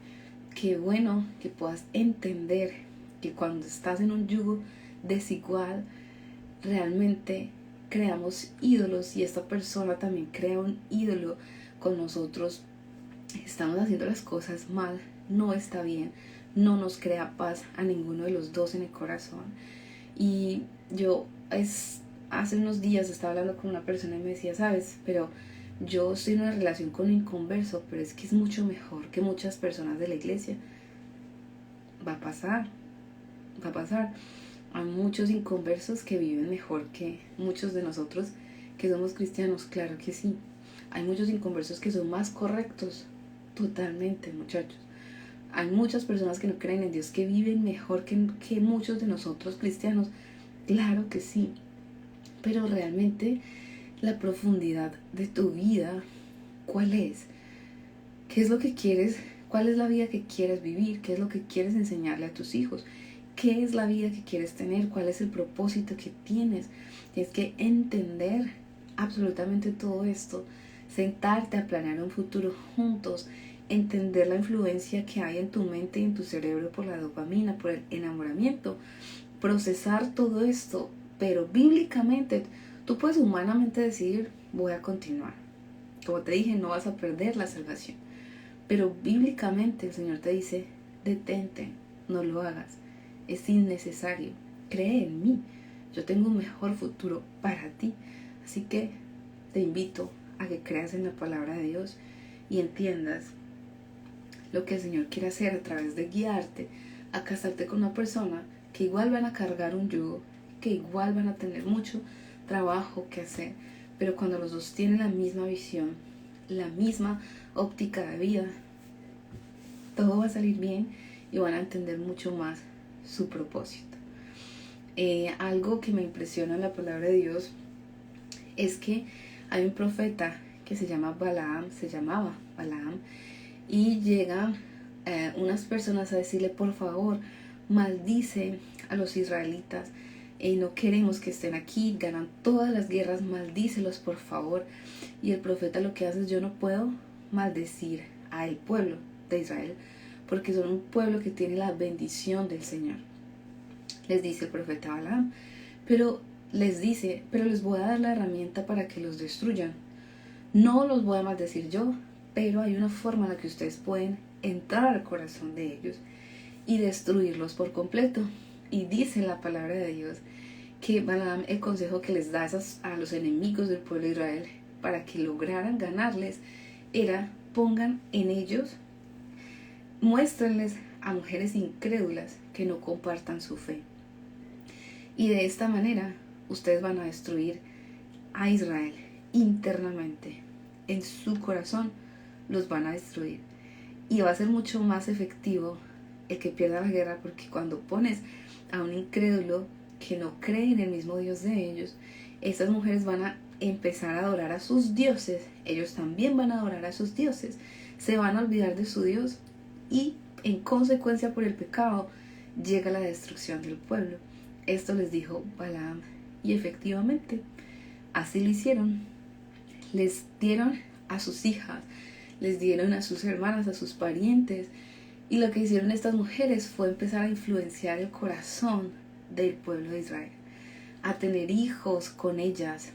Qué bueno que puedas entender que cuando estás en un yugo desigual, realmente creamos ídolos y esta persona también crea un ídolo con nosotros. Estamos haciendo las cosas mal, no está bien, no nos crea paz a ninguno de los dos en el corazón. Y yo hace unos días estaba hablando con una persona y me decía, sabes, pero yo estoy en una relación con un inconverso, pero es que es mucho mejor que muchas personas de la iglesia. Va a pasar. Hay muchos inconversos que viven mejor que muchos de nosotros que somos cristianos, claro que sí. Hay muchos inconversos que son más correctos, totalmente, muchachos. Hay muchas personas que no creen en Dios que viven mejor que muchos de nosotros cristianos, claro que sí. Pero realmente la profundidad de tu vida, ¿cuál es? ¿Qué es lo que quieres? ¿Cuál es la vida que quieres vivir? ¿Qué es lo que quieres enseñarle a tus hijos? ¿Qué es la vida que quieres tener? ¿Cuál es el propósito que tienes? Tienes que entender absolutamente todo esto, sentarte a planear un futuro juntos, entender la influencia que hay en tu mente y en tu cerebro por la dopamina, por el enamoramiento, procesar todo esto, pero bíblicamente tú puedes humanamente decidir, voy a continuar. Como te dije, no vas a perder la salvación, pero bíblicamente el Señor te dice, detente, no lo hagas. Es innecesario, cree en mí, yo tengo un mejor futuro para ti. Así que te invito a que creas en la palabra de Dios y entiendas lo que el Señor quiere hacer a través de guiarte a casarte con una persona que igual van a cargar un yugo, que igual van a tener mucho trabajo que hacer, pero cuando los dos tienen la misma visión, la misma óptica de vida, todo va a salir bien y van a entender mucho más su propósito. Algo que me impresiona en la palabra de Dios es que hay un profeta que se llamaba Balaam, y llegan unas personas a decirle, por favor, maldice a los israelitas, no queremos que estén aquí, ganan todas las guerras, maldícelos por favor. Y el profeta lo que hace es, yo no puedo maldecir al pueblo de Israel, porque son un pueblo que tiene la bendición del Señor. Les dice el profeta Balaam, pero les voy a dar la herramienta para que los destruyan. No los voy a maldecir yo, pero hay una forma en la que ustedes pueden entrar al corazón de ellos y destruirlos por completo. Y dice la palabra de Dios que Balaam, el consejo que les da a los enemigos del pueblo de Israel para que lograran ganarles era, pongan en ellos, muéstrenles a mujeres incrédulas que no compartan su fe. Y de esta manera ustedes van a destruir a Israel internamente. En su corazón los van a destruir. Y va a ser mucho más efectivo el que pierda la guerra, porque cuando pones a un incrédulo que no cree en el mismo Dios de ellos, esas mujeres van a empezar a adorar a sus dioses. Ellos también van a adorar a sus dioses. Se van a olvidar de su Dios y en consecuencia por el pecado llega la destrucción del pueblo. Esto les dijo Balaam y efectivamente así lo hicieron. Les dieron a sus hijas, les dieron a sus hermanas, a sus parientes, y lo que hicieron estas mujeres fue empezar a influenciar el corazón del pueblo de Israel, a tener hijos con ellas.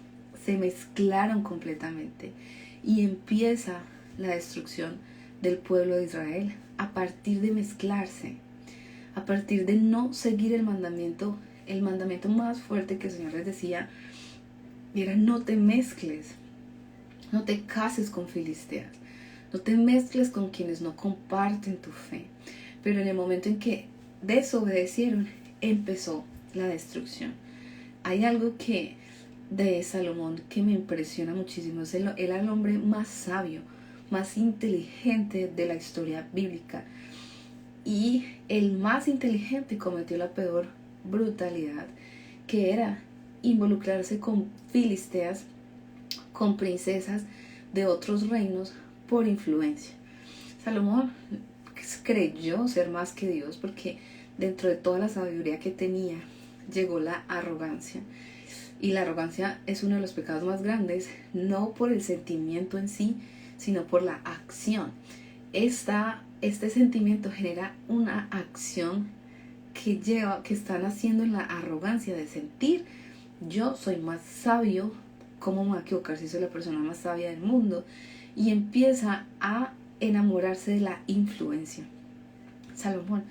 Se mezclaron completamente y empieza la destrucción del pueblo de Israel a partir de mezclarse, a partir de no seguir el mandamiento más fuerte que el Señor les decía era: no te mezcles, no te cases con filisteas, no te mezcles con quienes no comparten tu fe. Pero en el momento en que desobedecieron, empezó la destrucción. Hay algo de Salomón que me impresiona muchísimo. Él era el hombre más sabio, más inteligente de la historia bíblica. Y el más inteligente cometió la peor brutalidad, que era involucrarse con filisteas, con princesas de otros reinos por influencia. Salomón creyó ser más que Dios porque dentro de toda la sabiduría que tenía llegó la arrogancia. Y la arrogancia es uno de los pecados más grandes, no por el sentimiento en sí, sino por la acción. Este sentimiento genera una acción que están haciendo en la arrogancia de sentir: yo soy más sabio, ¿cómo me voy a equivocar si soy la persona más sabia del mundo? Y empieza a enamorarse de la influencia. Salomón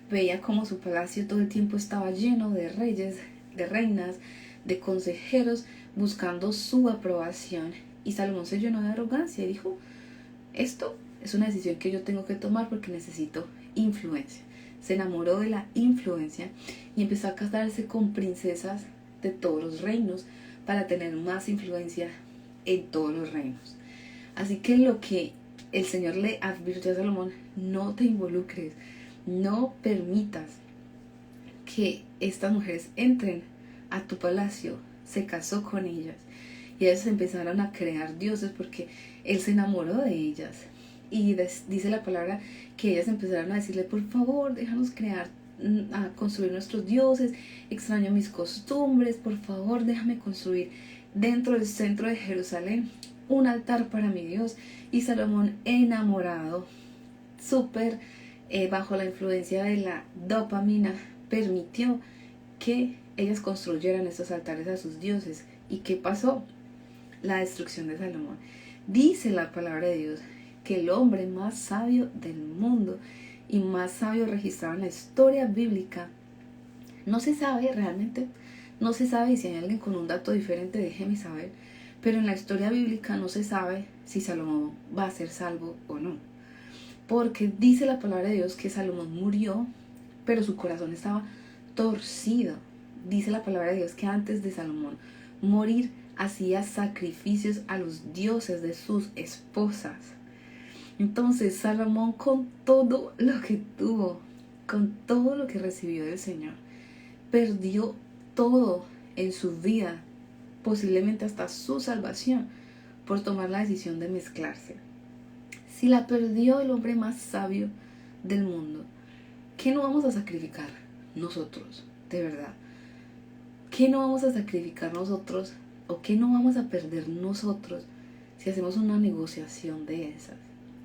veía como su palacio todo el tiempo estaba lleno de reyes, de reinas, de consejeros buscando su aprobación, y Salomón se llenó de arrogancia y dijo: esto es una decisión que yo tengo que tomar porque necesito influencia. Se enamoró de la influencia y empezó a casarse con princesas de todos los reinos para tener más influencia en todos los reinos. Así que lo que el Señor le advirtió a Salomón: no te involucres, no permitas que estas mujeres entren a tu palacio. Se casó con ellas y ellas empezaron a crear dioses porque él se enamoró de ellas. Y dice la palabra que ellas empezaron a decirle: por favor, déjanos a construir nuestros dioses, extraño mis costumbres, por favor, déjame construir dentro del centro de Jerusalén un altar para mi Dios. Y Salomón, enamorado, súper bajo la influencia de la dopamina, permitió que ellas construyeran estos altares a sus dioses. ¿Y qué pasó? La destrucción de Salomón. Dice la palabra de Dios que el hombre más sabio del mundo y más sabio registrado en la historia bíblica, no se sabe realmente, no se sabe, y si hay alguien con un dato diferente déjeme saber, pero en la historia bíblica no se sabe si Salomón va a ser salvo o no, porque dice la palabra de Dios que Salomón murió, pero su corazón estaba torcido. Dice la palabra de Dios que antes de Salomón morir hacía sacrificios a los dioses de sus esposas. Entonces Salomón, con todo lo que tuvo, con todo lo que recibió del Señor, perdió todo en su vida, posiblemente hasta su salvación, por tomar la decisión de mezclarse. Si la perdió el hombre más sabio del mundo, ¿qué no vamos a sacrificar nosotros? De verdad, ¿qué no vamos a sacrificar nosotros o qué no vamos a perder nosotros si hacemos una negociación de esas,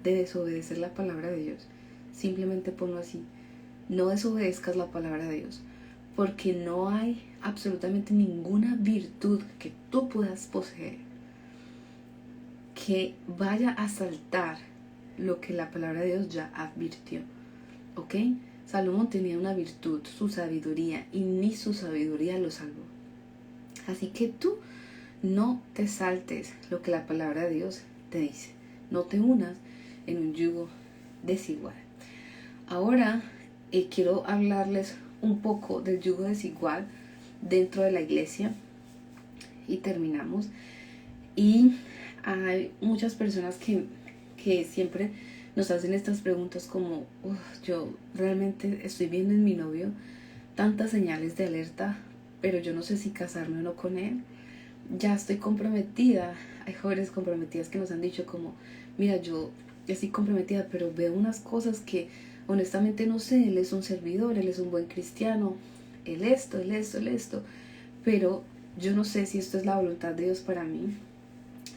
de desobedecer la palabra de Dios? Simplemente ponlo así: no desobedezcas la palabra de Dios, porque no hay absolutamente ninguna virtud que tú puedas poseer que vaya a saltar lo que la palabra de Dios ya advirtió. ¿Ok? Salomón tenía una virtud, su sabiduría, y ni su sabiduría lo salvó. Así que tú no te saltes lo que la palabra de Dios te dice. No te unas en un yugo desigual. Ahora quiero hablarles un poco del yugo desigual dentro de la iglesia y terminamos. Y hay muchas personas que siempre nos hacen estas preguntas como: yo realmente estoy viendo en mi novio tantas señales de alerta, pero yo no sé si casarme o no con él. Ya estoy comprometida. Hay jóvenes comprometidas que nos han dicho como: mira, yo ya estoy comprometida, pero veo unas cosas que honestamente no sé. Él es un servidor, él es un buen cristiano, él esto, pero yo no sé si esto es la voluntad de Dios para mí.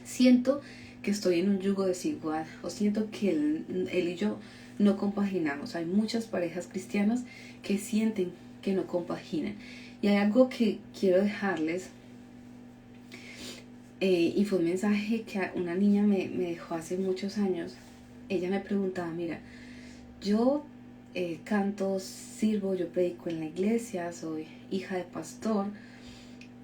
Siento que estoy en un yugo desigual, o siento que él y yo no compaginamos. Hay muchas parejas cristianas que sienten que no compaginan. Y hay algo que quiero dejarles, y fue un mensaje que una niña me dejó hace muchos años. Ella me preguntaba: mira, yo canto, sirvo, yo predico en la iglesia, soy hija de pastor,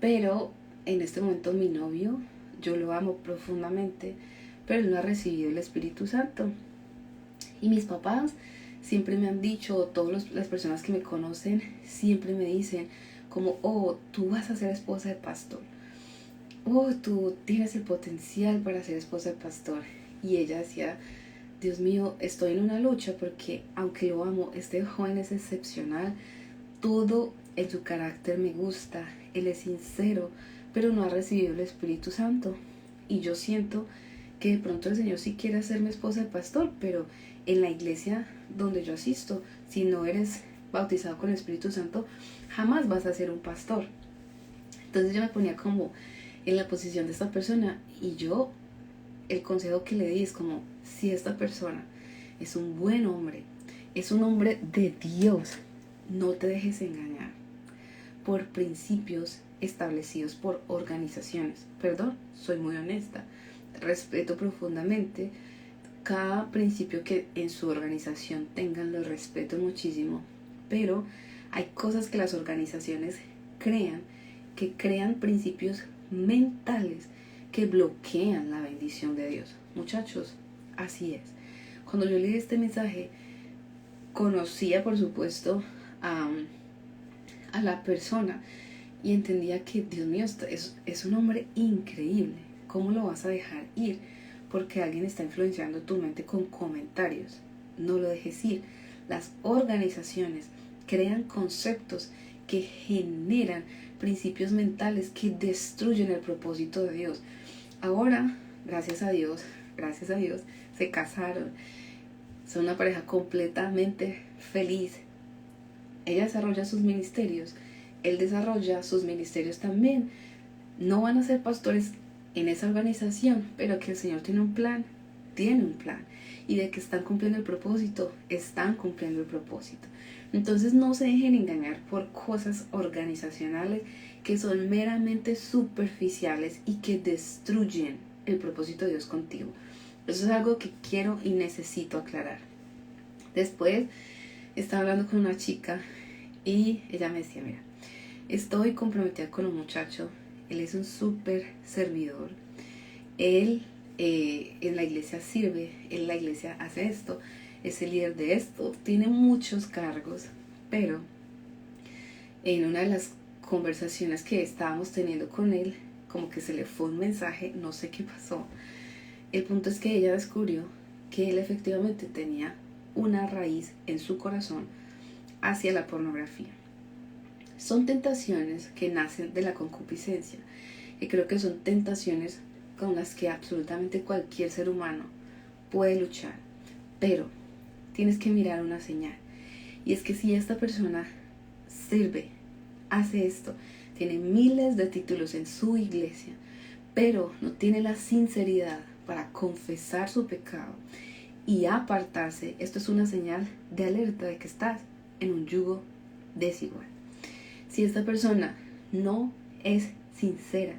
pero en este momento mi novio, yo lo amo profundamente, pero él no ha recibido el Espíritu Santo. Y mis papás siempre me han dicho, todas las personas que me conocen siempre me dicen como: oh, tú vas a ser esposa de pastor, oh, tú tienes el potencial para ser esposa de pastor. Y ella decía: Dios mío, estoy en una lucha porque aunque lo amo, este joven es excepcional, todo en su carácter me gusta, él es sincero, pero no ha recibido el Espíritu Santo. Y yo siento que de pronto el Señor sí quiere hacerme esposa de pastor, pero en la iglesia donde yo asisto, si no eres bautizado con el Espíritu Santo, jamás vas a ser un pastor. Entonces yo me ponía como en la posición de esta persona, y yo, el consejo que le di es como, si esta persona es un buen hombre, es un hombre de Dios, no te dejes engañar por principios establecidos por organizaciones. Perdón, soy muy honesta, respeto profundamente cada principio que en su organización tengan, lo respeto muchísimo, pero hay cosas que las organizaciones crean, que crean principios mentales que bloquean la bendición de Dios. Muchachos, así es. Cuando yo leí este mensaje, conocía por supuesto a la persona y entendía que, Dios mío, es un hombre increíble. ¿Cómo lo vas a dejar ir? Porque alguien está influenciando tu mente con comentarios. No lo dejes ir. Las organizaciones crean conceptos que generan principios mentales que destruyen el propósito de Dios. Ahora, gracias a Dios, se casaron. Son una pareja completamente feliz. Ella desarrolla sus ministerios, él desarrolla sus ministerios también. No van a ser pastores en esa organización, pero que el Señor tiene un plan. Y de que están cumpliendo el propósito, están cumpliendo el propósito. Entonces no se dejen engañar por cosas organizacionales que son meramente superficiales y que destruyen el propósito de Dios contigo. Eso es algo que quiero y necesito aclarar. Después estaba hablando con una chica y ella me decía, mira, estoy comprometida con un muchacho, él es un súper servidor, él en la iglesia sirve, en la iglesia hace esto, es el líder de esto, tiene muchos cargos, pero en una de las conversaciones que estábamos teniendo con él, como que se le fue un mensaje, no sé qué pasó. El punto es que ella descubrió que él efectivamente tenía una raíz en su corazón hacia la pornografía. Son tentaciones que nacen de la concupiscencia, y creo que son tentaciones con las que absolutamente cualquier ser humano puede luchar, pero tienes que mirar una señal, y es que si esta persona sirve, hace esto, tiene miles de títulos en su iglesia, pero no tiene la sinceridad para confesar su pecado y apartarse, esto es una señal de alerta de que estás en un yugo desigual. Si esta persona no es sincera,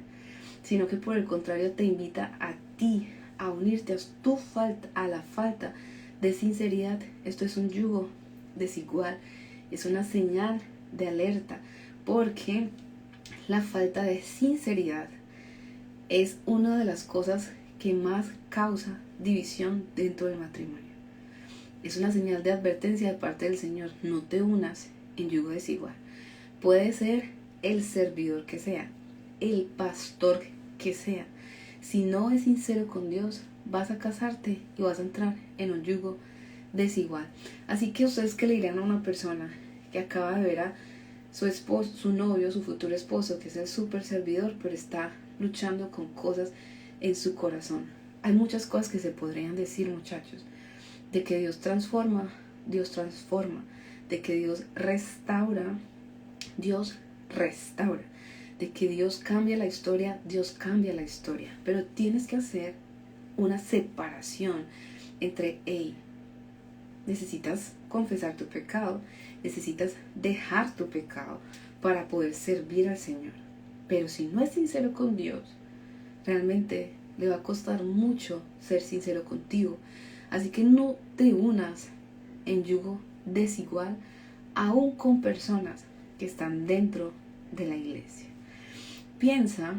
sino que por el contrario te invita a ti a unirte a la falta de sinceridad, esto es un yugo desigual, es una señal de alerta, porque la falta de sinceridad es una de las cosas que más causa división dentro del matrimonio. Es una señal de advertencia de parte del Señor. No te unas en yugo desigual. Puede ser el servidor que sea, el pastor que sea. Si no es sincero con Dios, vas a casarte y vas a entrar en un yugo desigual. Así que ustedes, que le dirán a una persona que acaba de ver a su esposo, su novio, su futuro esposo, que es el súper servidor, pero está luchando con cosas en su corazón? Hay muchas cosas que se podrían decir, muchachos, de que Dios transforma, de que Dios restaura, de que Dios cambia la historia, pero tienes que hacer una separación entre, necesitas confesar tu pecado, necesitas dejar tu pecado para poder servir al Señor. Pero si no es sincero con Dios, realmente le va a costar mucho ser sincero contigo. Así que no te unas en yugo desigual, aún con personas que están dentro de la iglesia. Piensa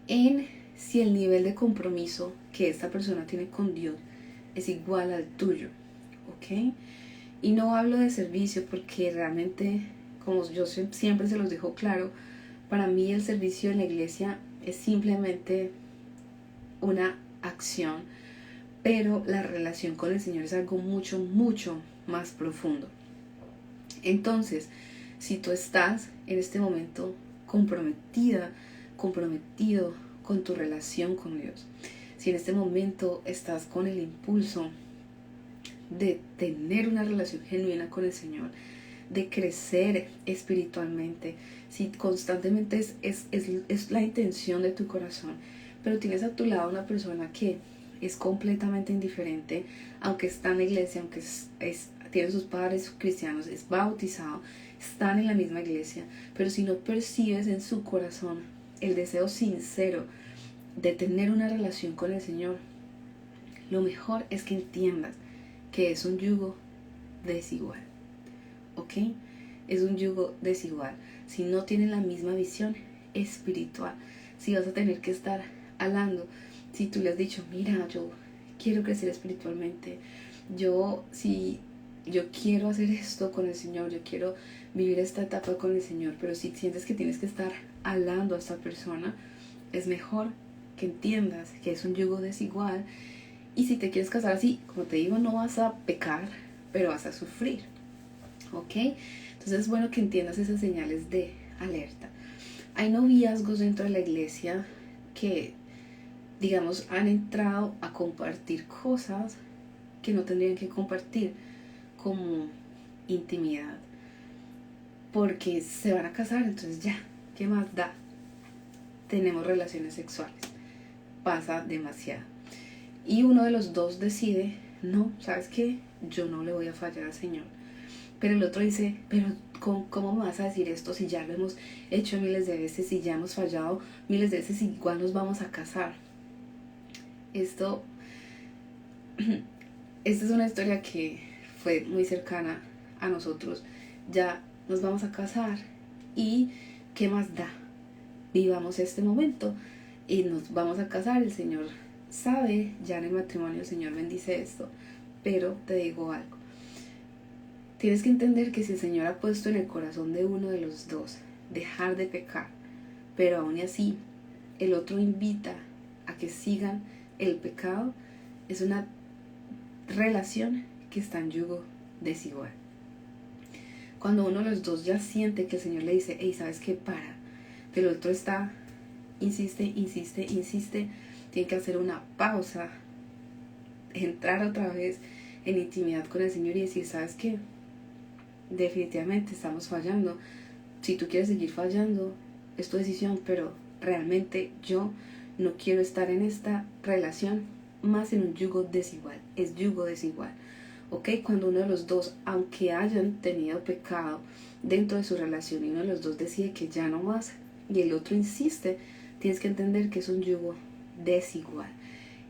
en si el nivel de compromiso que esta persona tiene con Dios es igual al tuyo, ¿ok? Y no hablo de servicio porque realmente, como yo siempre se los dejo claro, para mí el servicio en la iglesia es simplemente una acción, pero la relación con el Señor es algo mucho, mucho más profundo. Entonces, Si tú estás en este momento comprometido con tu relación con Dios, si en este momento estás con el impulso de tener una relación genuina con el Señor, de crecer espiritualmente, si constantemente es la intención de tu corazón, pero tienes a tu lado una persona que es completamente indiferente, aunque está en la iglesia, aunque tiene sus padres cristianos, es bautizado, están en la misma iglesia, pero si no percibes en su corazón el deseo sincero de tener una relación con el Señor, lo mejor es que entiendas que es un yugo desigual. ¿Ok? Es un yugo desigual. Si no tienen la misma visión espiritual, si vas a tener que estar hablando, si tú le has dicho, mira, yo quiero crecer espiritualmente, yo quiero hacer esto con el Señor, yo quiero vivir esta etapa con el Señor, pero si sientes que tienes que estar hablando a esta persona, es mejor que entiendas que es un yugo desigual. Y si te quieres casar así, como te digo, no vas a pecar, pero vas a sufrir. ¿Ok? Entonces es bueno que entiendas esas señales de alerta. Hay noviazgos dentro de la iglesia que, digamos, han entrado a compartir cosas que no tendrían que compartir, como intimidad, porque se van a casar, entonces ya, ¿qué más da? Tenemos relaciones sexuales, pasa demasiado. Y uno de los dos decide, no, ¿sabes qué? Yo no le voy a fallar al Señor. Pero el otro dice, pero ¿cómo me vas a decir esto si ya lo hemos hecho miles de veces, si ya hemos fallado miles de veces, igual nos vamos a casar? Esta es una historia que fue muy cercana a nosotros. Ya nos vamos a casar y ¿qué más da? Vivamos este momento y nos vamos a casar. El Señor sabe, ya en el matrimonio el Señor bendice esto, pero te digo algo. Tienes que entender que si el Señor ha puesto en el corazón de uno de los dos dejar de pecar, pero aún así el otro invita a que sigan el pecado, es una relación que está en yugo desigual. Cuando uno de los dos ya siente que el Señor le dice, hey, ¿sabes qué? Para. Pero el otro insiste, tiene que hacer una pausa, entrar otra vez en intimidad con el Señor y decir, ¿sabes qué? Definitivamente estamos fallando. Si tú quieres seguir fallando, es tu decisión, pero realmente yo no quiero estar en esta relación más en un yugo desigual. Es yugo desigual. ¿Ok? Cuando uno de los dos, aunque hayan tenido pecado dentro de su relación y uno de los dos decide que ya no más y el otro insiste, tienes que entender que es un yugo desigual.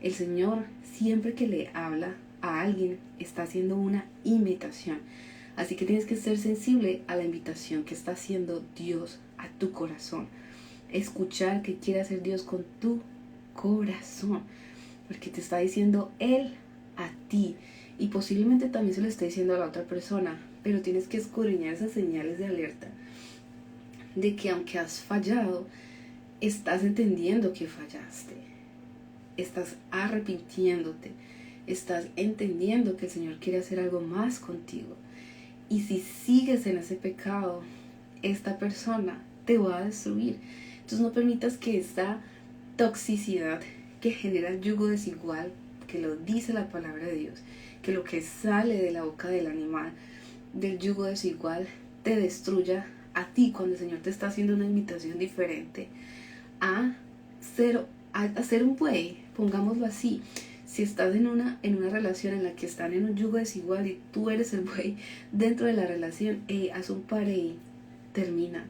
El Señor, siempre que le habla a alguien, está haciendo una invitación. Así que tienes que ser sensible a la invitación que está haciendo Dios a tu corazón. Escuchar qué quiere hacer Dios con tu corazón. Porque te está diciendo Él a ti. Y posiblemente también se lo está diciendo a la otra persona. Pero tienes que escudriñar esas señales de alerta. De que aunque has fallado, estás entendiendo que fallaste. Estás arrepintiéndote. Estás entendiendo que el Señor quiere hacer algo más contigo. Y si sigues en ese pecado, esta persona te va a destruir. Entonces no permitas que esta toxicidad que genera el yugo desigual, que lo dice la palabra de Dios, que lo que sale de la boca del animal, del yugo desigual, te destruya a ti cuando el Señor te está haciendo una invitación diferente a ser un buey, pongámoslo así. Si estás en una relación en la que están en un yugo desigual y tú eres el buey dentro de la relación, haz un pare y termina.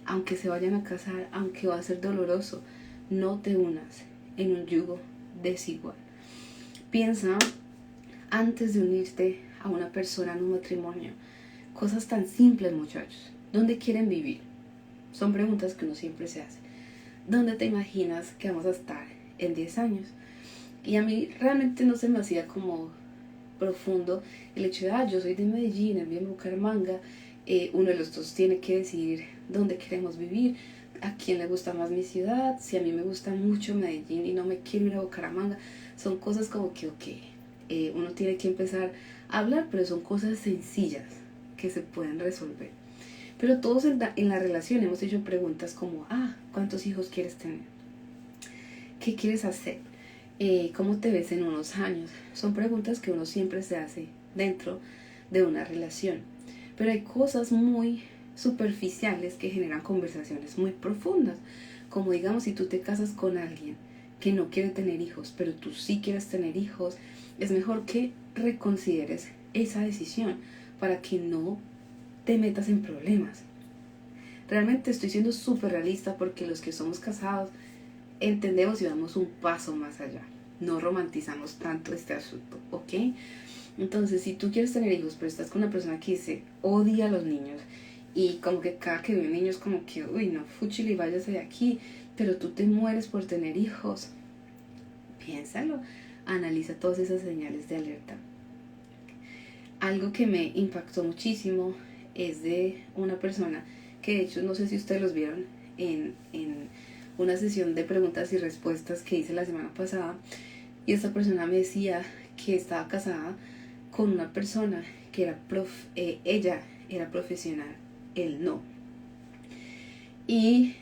Aunque se vayan a casar, aunque va a ser doloroso, no te unas en un yugo desigual. Piensa antes de unirte a una persona en un matrimonio. Cosas tan simples, muchachos. ¿Dónde quieren vivir? Son preguntas que uno siempre se hace. ¿Dónde te imaginas que vamos a estar en 10 años? Y a mí realmente no se me hacía como profundo el hecho de, yo soy de Medellín, él vive en Bucaramanga, uno de los dos tiene que decidir dónde queremos vivir, a quién le gusta más mi ciudad, si a mí me gusta mucho Medellín y no me quiero ir a Bucaramanga. Son cosas como que, uno tiene que empezar a hablar, pero son cosas sencillas que se pueden resolver. Pero todos en la relación hemos hecho preguntas como, ¿cuántos hijos quieres tener? ¿Qué quieres hacer? ¿Cómo te ves en unos años? Son preguntas que uno siempre se hace dentro de una relación. Pero hay cosas muy superficiales que generan conversaciones muy profundas. Como digamos, si tú te casas con alguien que no quiere tener hijos, pero tú sí quieres tener hijos, es mejor que reconsideres esa decisión para que no te metas en problemas. Realmente estoy siendo súper realista porque los que somos casados entendemos y damos un paso más allá. No romantizamos tanto este asunto, ¿ok? Entonces, si tú quieres tener hijos, pero estás con una persona que se odia a los niños y como que cada que ve un niño es como que, uy, no, fúchile, váyase de aquí, pero tú te mueres por tener hijos, piénsalo, analiza todas esas señales de alerta. Algo que me impactó muchísimo es de una persona que, de hecho, no sé si ustedes los vieron en una sesión de preguntas y respuestas que hice la semana pasada, y esta persona me decía que estaba casada con una persona que era ella era profesional, él no, y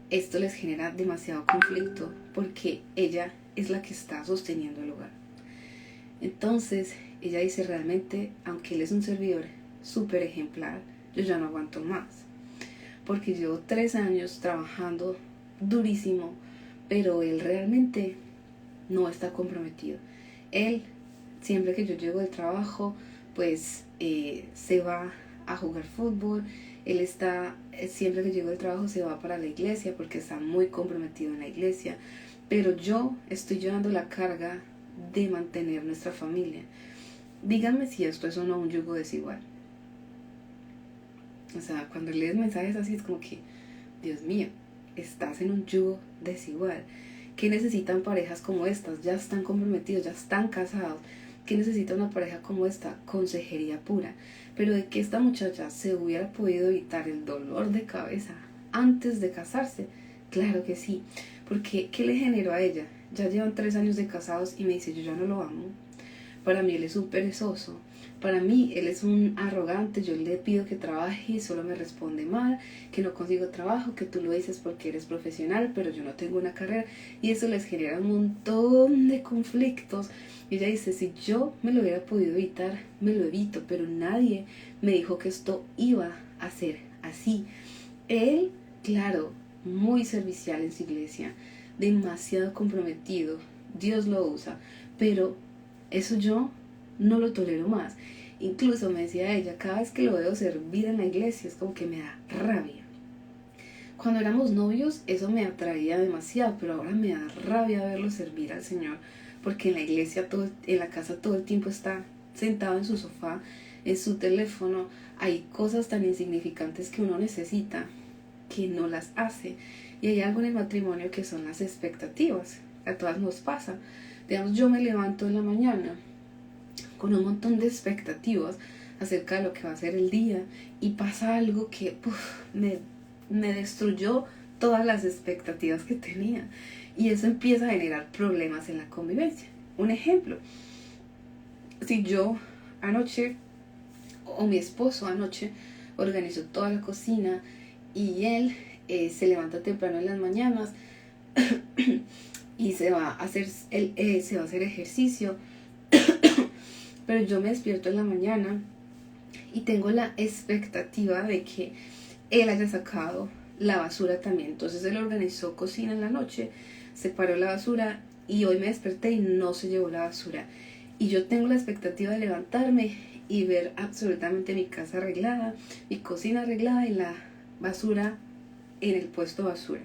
esto les genera demasiado conflicto porque ella es la que está sosteniendo el hogar. Entonces ella dice, realmente, aunque él es un servidor súper ejemplar, yo ya no aguanto más porque llevo 3 años trabajando durísimo, pero él realmente no está comprometido. Él, siempre que yo llego del trabajo, pues se va a jugar fútbol. Él está, siempre que llego del trabajo se va para la iglesia porque está muy comprometido en la iglesia. Pero yo estoy llevando la carga de mantener nuestra familia. Díganme si esto es o no un yugo desigual. O sea, cuando lees mensajes así es como que, Dios mío, estás en un yugo desigual. ¿Qué necesitan parejas como estas? Ya están comprometidos, ya están casados. ¿Qué necesita una pareja como esta? Consejería pura. Pero de que esta muchacha se hubiera podido evitar el dolor de cabeza antes de casarse, claro que sí. Porque, ¿qué le generó a ella? Ya llevan 3 años de casados y me dice, yo ya no lo amo. Para mí él es un perezoso. Para mí él es un arrogante. Yo le pido que trabaje y solo me responde mal, que no consigo trabajo, que tú lo dices porque eres profesional, pero yo no tengo una carrera. Y eso les genera un montón de conflictos. Y ella dice, si yo me lo hubiera podido evitar, me lo evito, pero nadie me dijo que esto iba a ser así. Él, claro, muy servicial en su iglesia, demasiado comprometido, Dios lo usa, pero eso yo no lo tolero más. Incluso me decía ella, cada vez que lo veo servir en la iglesia es como que me da rabia. Cuando éramos novios eso me atraía demasiado, pero ahora me da rabia verlo servir al Señor, porque en la iglesia, en la casa todo el tiempo está sentado en su sofá, en su teléfono. Hay cosas tan insignificantes que uno necesita que no las hace. Y hay algo en el matrimonio que son las expectativas. A todas nos pasa. Digamos, yo me levanto en la mañana con un montón de expectativas acerca de lo que va a ser el día y pasa algo que me destruyó todas las expectativas que tenía, y eso empieza a generar problemas en la convivencia. Un ejemplo, si yo anoche o mi esposo anoche organizó toda la cocina y él se levanta temprano en las mañanas y se va a hacer ejercicio, pero yo me despierto en la mañana y tengo la expectativa de que él haya sacado la basura también. Entonces él organizó cocina en la noche, separó la basura y hoy me desperté y no se llevó la basura. Y yo tengo la expectativa de levantarme y ver absolutamente mi casa arreglada, mi cocina arreglada y la basura en el puesto de basura.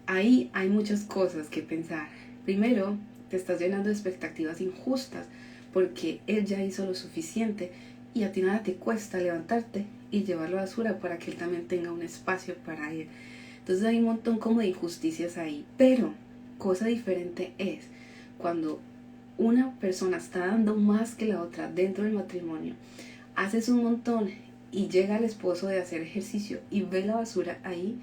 Ahí hay muchas cosas que pensar. Primero, te estás llenando de expectativas injustas porque él ya hizo lo suficiente y a ti nada te cuesta levantarte y llevar la basura para que él también tenga un espacio para él. Entonces hay un montón como de injusticias ahí. Pero cosa diferente es cuando una persona está dando más que la otra dentro del matrimonio, haces un montón y llega el esposo de hacer ejercicio y ve la basura ahí.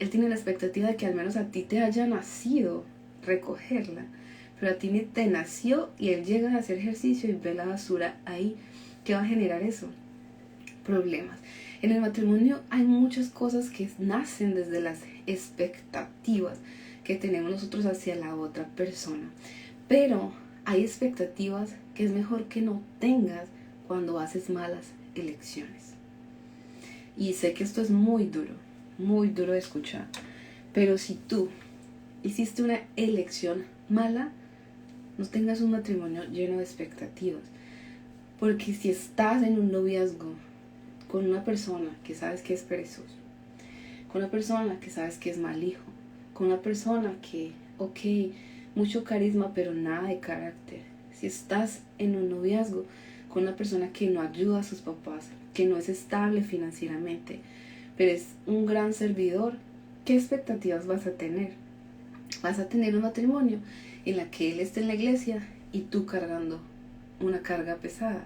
Él tiene la expectativa de que al menos a ti te haya nacido recogerla, pero a ti ni te nació y él llega a hacer ejercicio y ve la basura ahí. ¿Qué va a generar eso? problemas. En el matrimonio hay muchas cosas que nacen desde las expectativas que tenemos nosotros hacia la otra persona. Pero hay expectativas que es mejor que no tengas cuando haces malas elecciones. Y sé que esto es muy duro de escuchar. Pero si tú hiciste una elección mala, no tengas un matrimonio lleno de expectativas. Porque si estás en un noviazgo con una persona que sabes que es perezoso, con una persona que sabes que es mal hijo, con una persona que, mucho carisma pero nada de carácter, si estás en un noviazgo con una persona que no ayuda a sus papás, que no es estable financieramente, pero es un gran servidor, ¿qué expectativas vas a tener? Vas a tener un matrimonio en la que él esté en la iglesia y tú cargando una carga pesada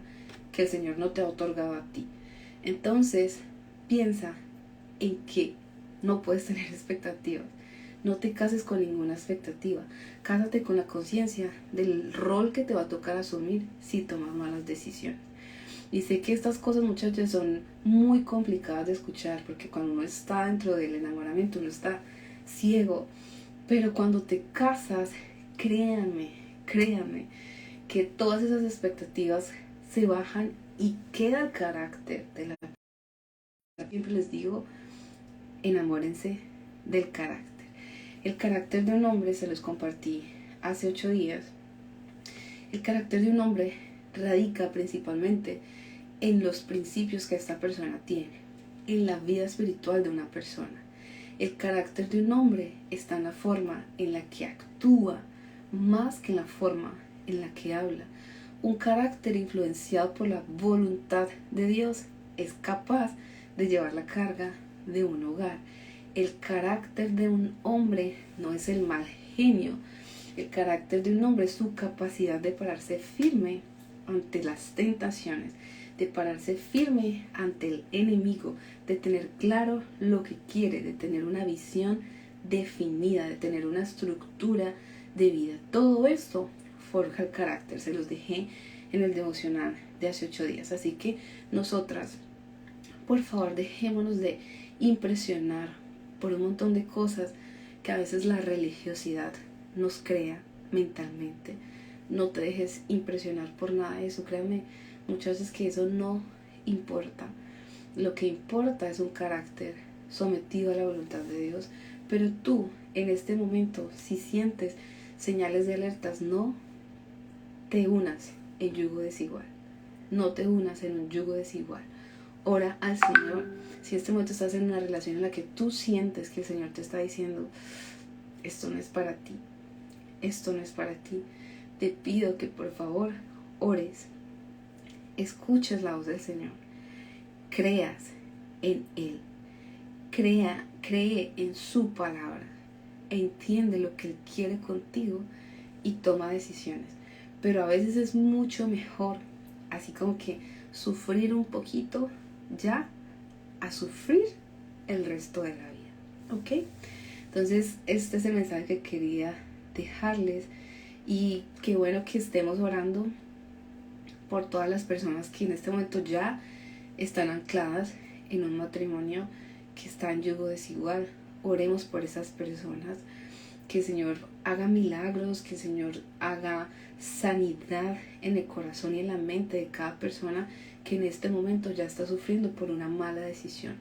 que el Señor no te ha otorgado a ti. Entonces, piensa en que no puedes tener expectativas. No te cases con ninguna expectativa. Cásate con la conciencia del rol que te va a tocar asumir si tomas malas decisiones. Y sé que estas cosas, muchachos, son muy complicadas de escuchar, porque cuando uno está dentro del enamoramiento, uno está ciego. Pero cuando te casas, créanme, que todas esas expectativas se bajan y queda el carácter de la persona. Siempre les digo, enamórense del carácter. El carácter de un hombre, se los compartí hace 8 días. El carácter de un hombre radica principalmente en los principios que esta persona tiene, en la vida espiritual de una persona. El carácter de un hombre está en la forma en la que actúa, más que en la forma en la que habla. Un carácter influenciado por la voluntad de Dios es capaz de llevar la carga de un hogar. El carácter de un hombre no es el mal genio. El carácter de un hombre es su capacidad de pararse firme ante las tentaciones, de pararse firme ante el enemigo, de tener claro lo que quiere, de tener una visión definida, de tener una estructura de vida. Todo esto forja el carácter. Se los dejé en el devocional de hace 8 días. Así que nosotras, por favor, dejémonos de impresionar por un montón de cosas que a veces la religiosidad nos crea mentalmente. No te dejes impresionar por nada de eso. Créanme, muchas veces que eso no importa. Lo que importa es un carácter sometido a la voluntad de Dios. Pero tú, en este momento, si sientes señales de alertas, no te unas en yugo desigual. No te unas en un yugo desigual. Ora al Señor. Si en este momento estás en una relación en la que tú sientes que el Señor te está diciendo, esto no es para ti, esto no es para ti, te pido que por favor ores, escuches la voz del Señor, creas en Él, cree en su palabra, entiende lo que Él quiere contigo y toma decisiones. Pero a veces es mucho mejor, así como que sufrir un poquito ya a sufrir el resto de la vida, ¿ok? Entonces este es el mensaje que quería dejarles, y qué bueno que estemos orando por todas las personas que en este momento ya están ancladas en un matrimonio que está en yugo desigual. Oremos por esas personas, que el Señor haga milagros, que el Señor haga sanidad en el corazón y en la mente de cada persona que en este momento ya está sufriendo por una mala decisión.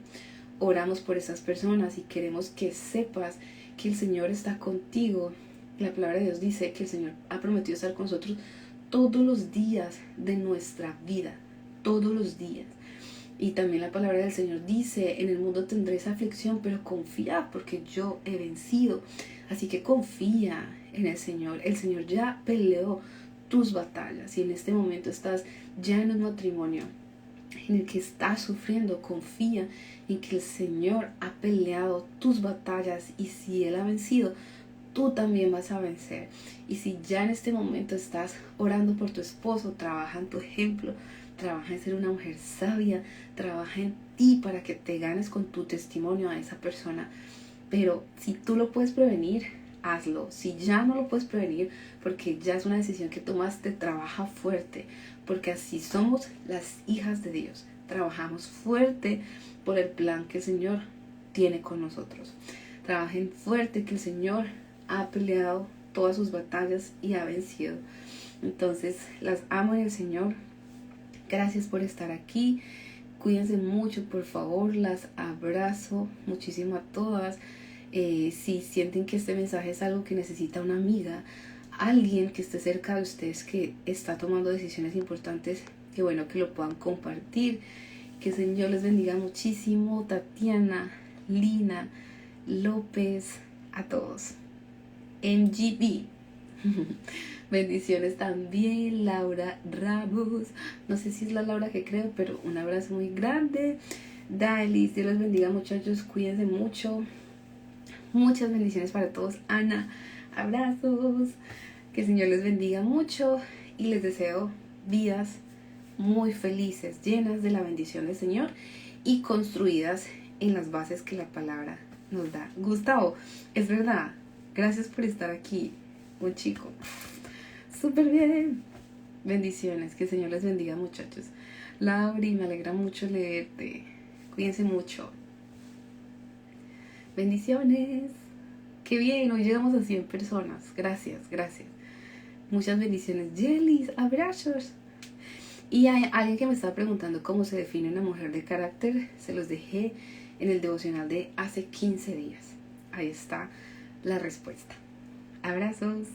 Oramos por esas personas y queremos que sepas que el Señor está contigo. La palabra de Dios dice que el Señor ha prometido estar con nosotros todos los días de nuestra vida, todos los días. Y también la palabra del Señor dice, en el mundo tendréis aflicción, pero confía porque yo he vencido. Así que confía en el Señor. El Señor ya peleó tus batallas. Y en este momento estás ya en un matrimonio en el que estás sufriendo, confía en que el Señor ha peleado tus batallas. Y si Él ha vencido, tú también vas a vencer. Y si ya en este momento estás orando por tu esposo, trabaja en tu ejemplo, trabaja en ser una mujer sabia, trabaja en ti para que te ganes con tu testimonio a esa persona. Pero si tú lo puedes prevenir, hazlo. Si ya no lo puedes prevenir, porque ya es una decisión que tomaste, trabaja fuerte, porque así somos las hijas de Dios. trabajamos fuerte por el plan que el Señor tiene con nosotros. Trabajen fuerte, que el Señor ha peleado todas sus batallas y ha vencido. Entonces, las amo en el Señor. Gracias por estar aquí. Cuídense mucho, por favor. Las abrazo muchísimo a todas. Si sienten que este mensaje es algo que necesita una amiga, alguien que esté cerca de ustedes que está tomando decisiones importantes, que bueno que lo puedan compartir. Que el Señor les bendiga muchísimo. Tatiana, Lina, López, a todos. MGB. Bendiciones también, Laura Ramos. No sé si es la Laura que creo, pero un abrazo muy grande. Dalis, Dios les bendiga muchachos, cuídense mucho. Muchas bendiciones para todos. Ana, abrazos. Que el Señor les bendiga mucho y les deseo vidas muy felices, llenas de la bendición del Señor y construidas en las bases que la palabra nos da. Gustavo, es verdad, gracias por estar aquí, un chico. Súper bien. Bendiciones, que el Señor les bendiga muchachos. Lauri, me alegra mucho leerte. Cuídense mucho. Bendiciones. Qué bien, hoy llegamos a 100 personas. Gracias, gracias. Muchas bendiciones. Jellies, abrazos. Y hay alguien que me estaba preguntando cómo se define una mujer de carácter. Se los dejé en el devocional de hace 15 días. Ahí está la respuesta. Abrazos.